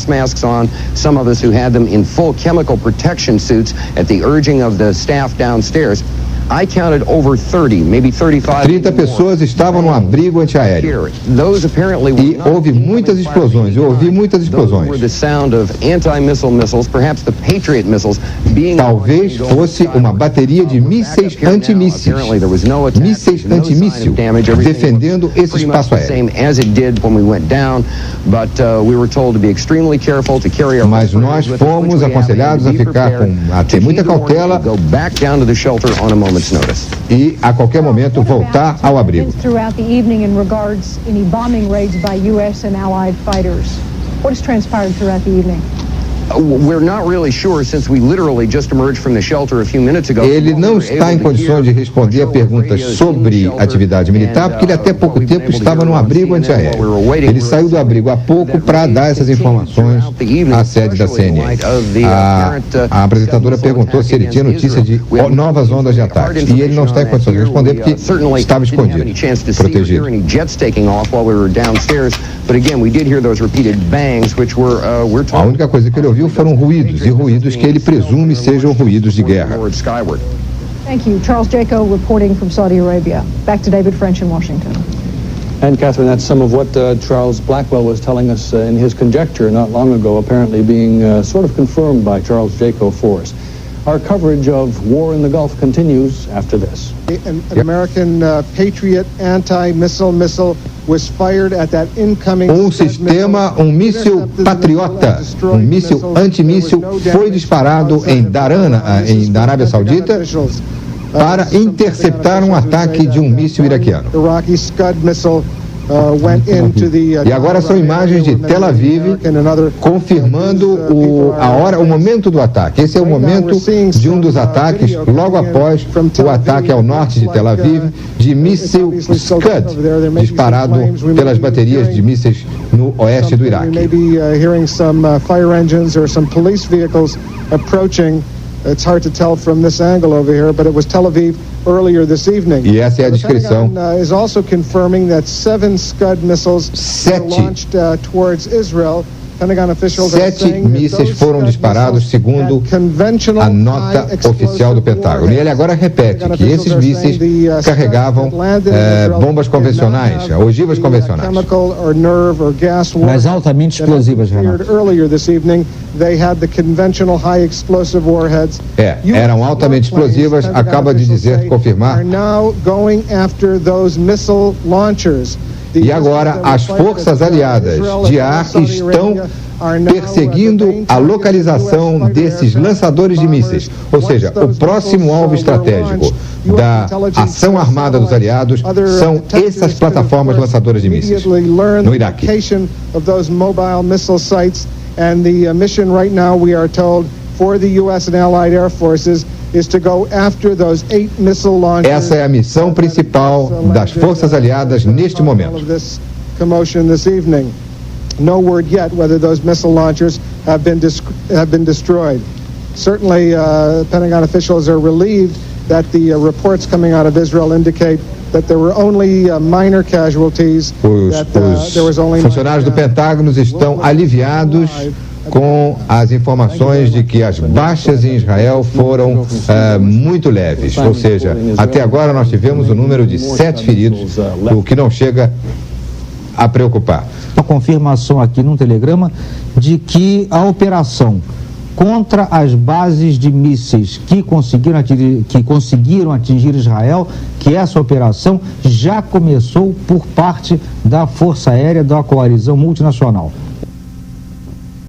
Masks on, some of us who had them in full chemical protection suits at the urging of the staff downstairs. I counted over 30, maybe 35. 30 pessoas estavam no abrigo antiaéreo. E houve muitas explosões. Eu ouvi muitas explosões. Talvez fosse uma bateria de mísseis antimísseis. Mísseis antimíssil defendendo esse espaço aéreo. Mas nós fomos aconselhados a ter muita cautela e a qualquer momento voltar ao abrigo. we're not really sure, since we literally just emerged from the shelter a few minutes ago. Ele não está em condições de responder a perguntas sobre atividade militar, porque ele até pouco tempo estava num abrigo antiaéreo. Ele saiu do abrigo há pouco para dar essas informações à sede da CNN. A apresentadora perguntou se ele tinha notícia de novas ondas de ataque, e ele não está em condições de responder porque estava escondido, protegido. A única coisa que ele ouviu foram ruídos, e ruídos que ele presume sejam ruídos de guerra. Thank you. Charles Jaco reporting from Saudi Arabia. Back to David French in Washington. And Catherine, that's some of what Charles Blackwell was telling us in his conjecture not long ago, apparently being sort of confirmed by Charles Jaco for us. Our coverage of war in the Gulf continues after this. An American Patriot anti-missile was fired at that incoming míssil Patriota, míssil antimíssil, foi disparado na Arábia Saudita para interceptar ataque de míssil iraquiano. E agora são imagens de Tel Aviv confirmando o momento do ataque. Esse é o momento de dos ataques logo após o ataque ao norte de Tel Aviv de míssil Scud, disparado pelas baterias de mísseis no oeste do Iraque. It's hard to tell from this angle over here, but it was Tel Aviv earlier this evening. E essa é a descrição. The Pentagon is also confirming that 7 Scud missiles were launched towards Israel. Pentagon officials are saying that mísseis foram disparados segundo a nota oficial do Pentágono. E ele agora repete que esses mísseis carregavam bombas convencionais, ogivas convencionais. Mas altamente explosivas, Renato. Eram altamente explosivas, acaba de dizer, confirmar. E agora as forças aliadas de ar estão perseguindo a localização desses lançadores de mísseis, ou seja, o próximo alvo estratégico da ação armada dos aliados são essas plataformas lançadoras de mísseis no Iraque. And the mission right now, we are told, for the U.S. and allied air forces is to go after those 8 missile launchers. Essa é a missão principal das forças aliadas neste momento. Commotion this evening. No word yet whether those missile launchers have been destroyed. Certainly, Pentagon officials are relieved that the reports coming out of Israel indicate that there were only minor casualties. Os funcionários do Pentágono estão aliviados com as informações de que as baixas em Israel foram muito leves, ou seja, até agora nós tivemos o número de 7 feridos, o que não chega a preocupar. Uma confirmação aqui no telegrama de que a operação contra as bases de mísseis que conseguiram atingir Israel, que essa operação já começou por parte da Força Aérea da Coalizão Multinacional.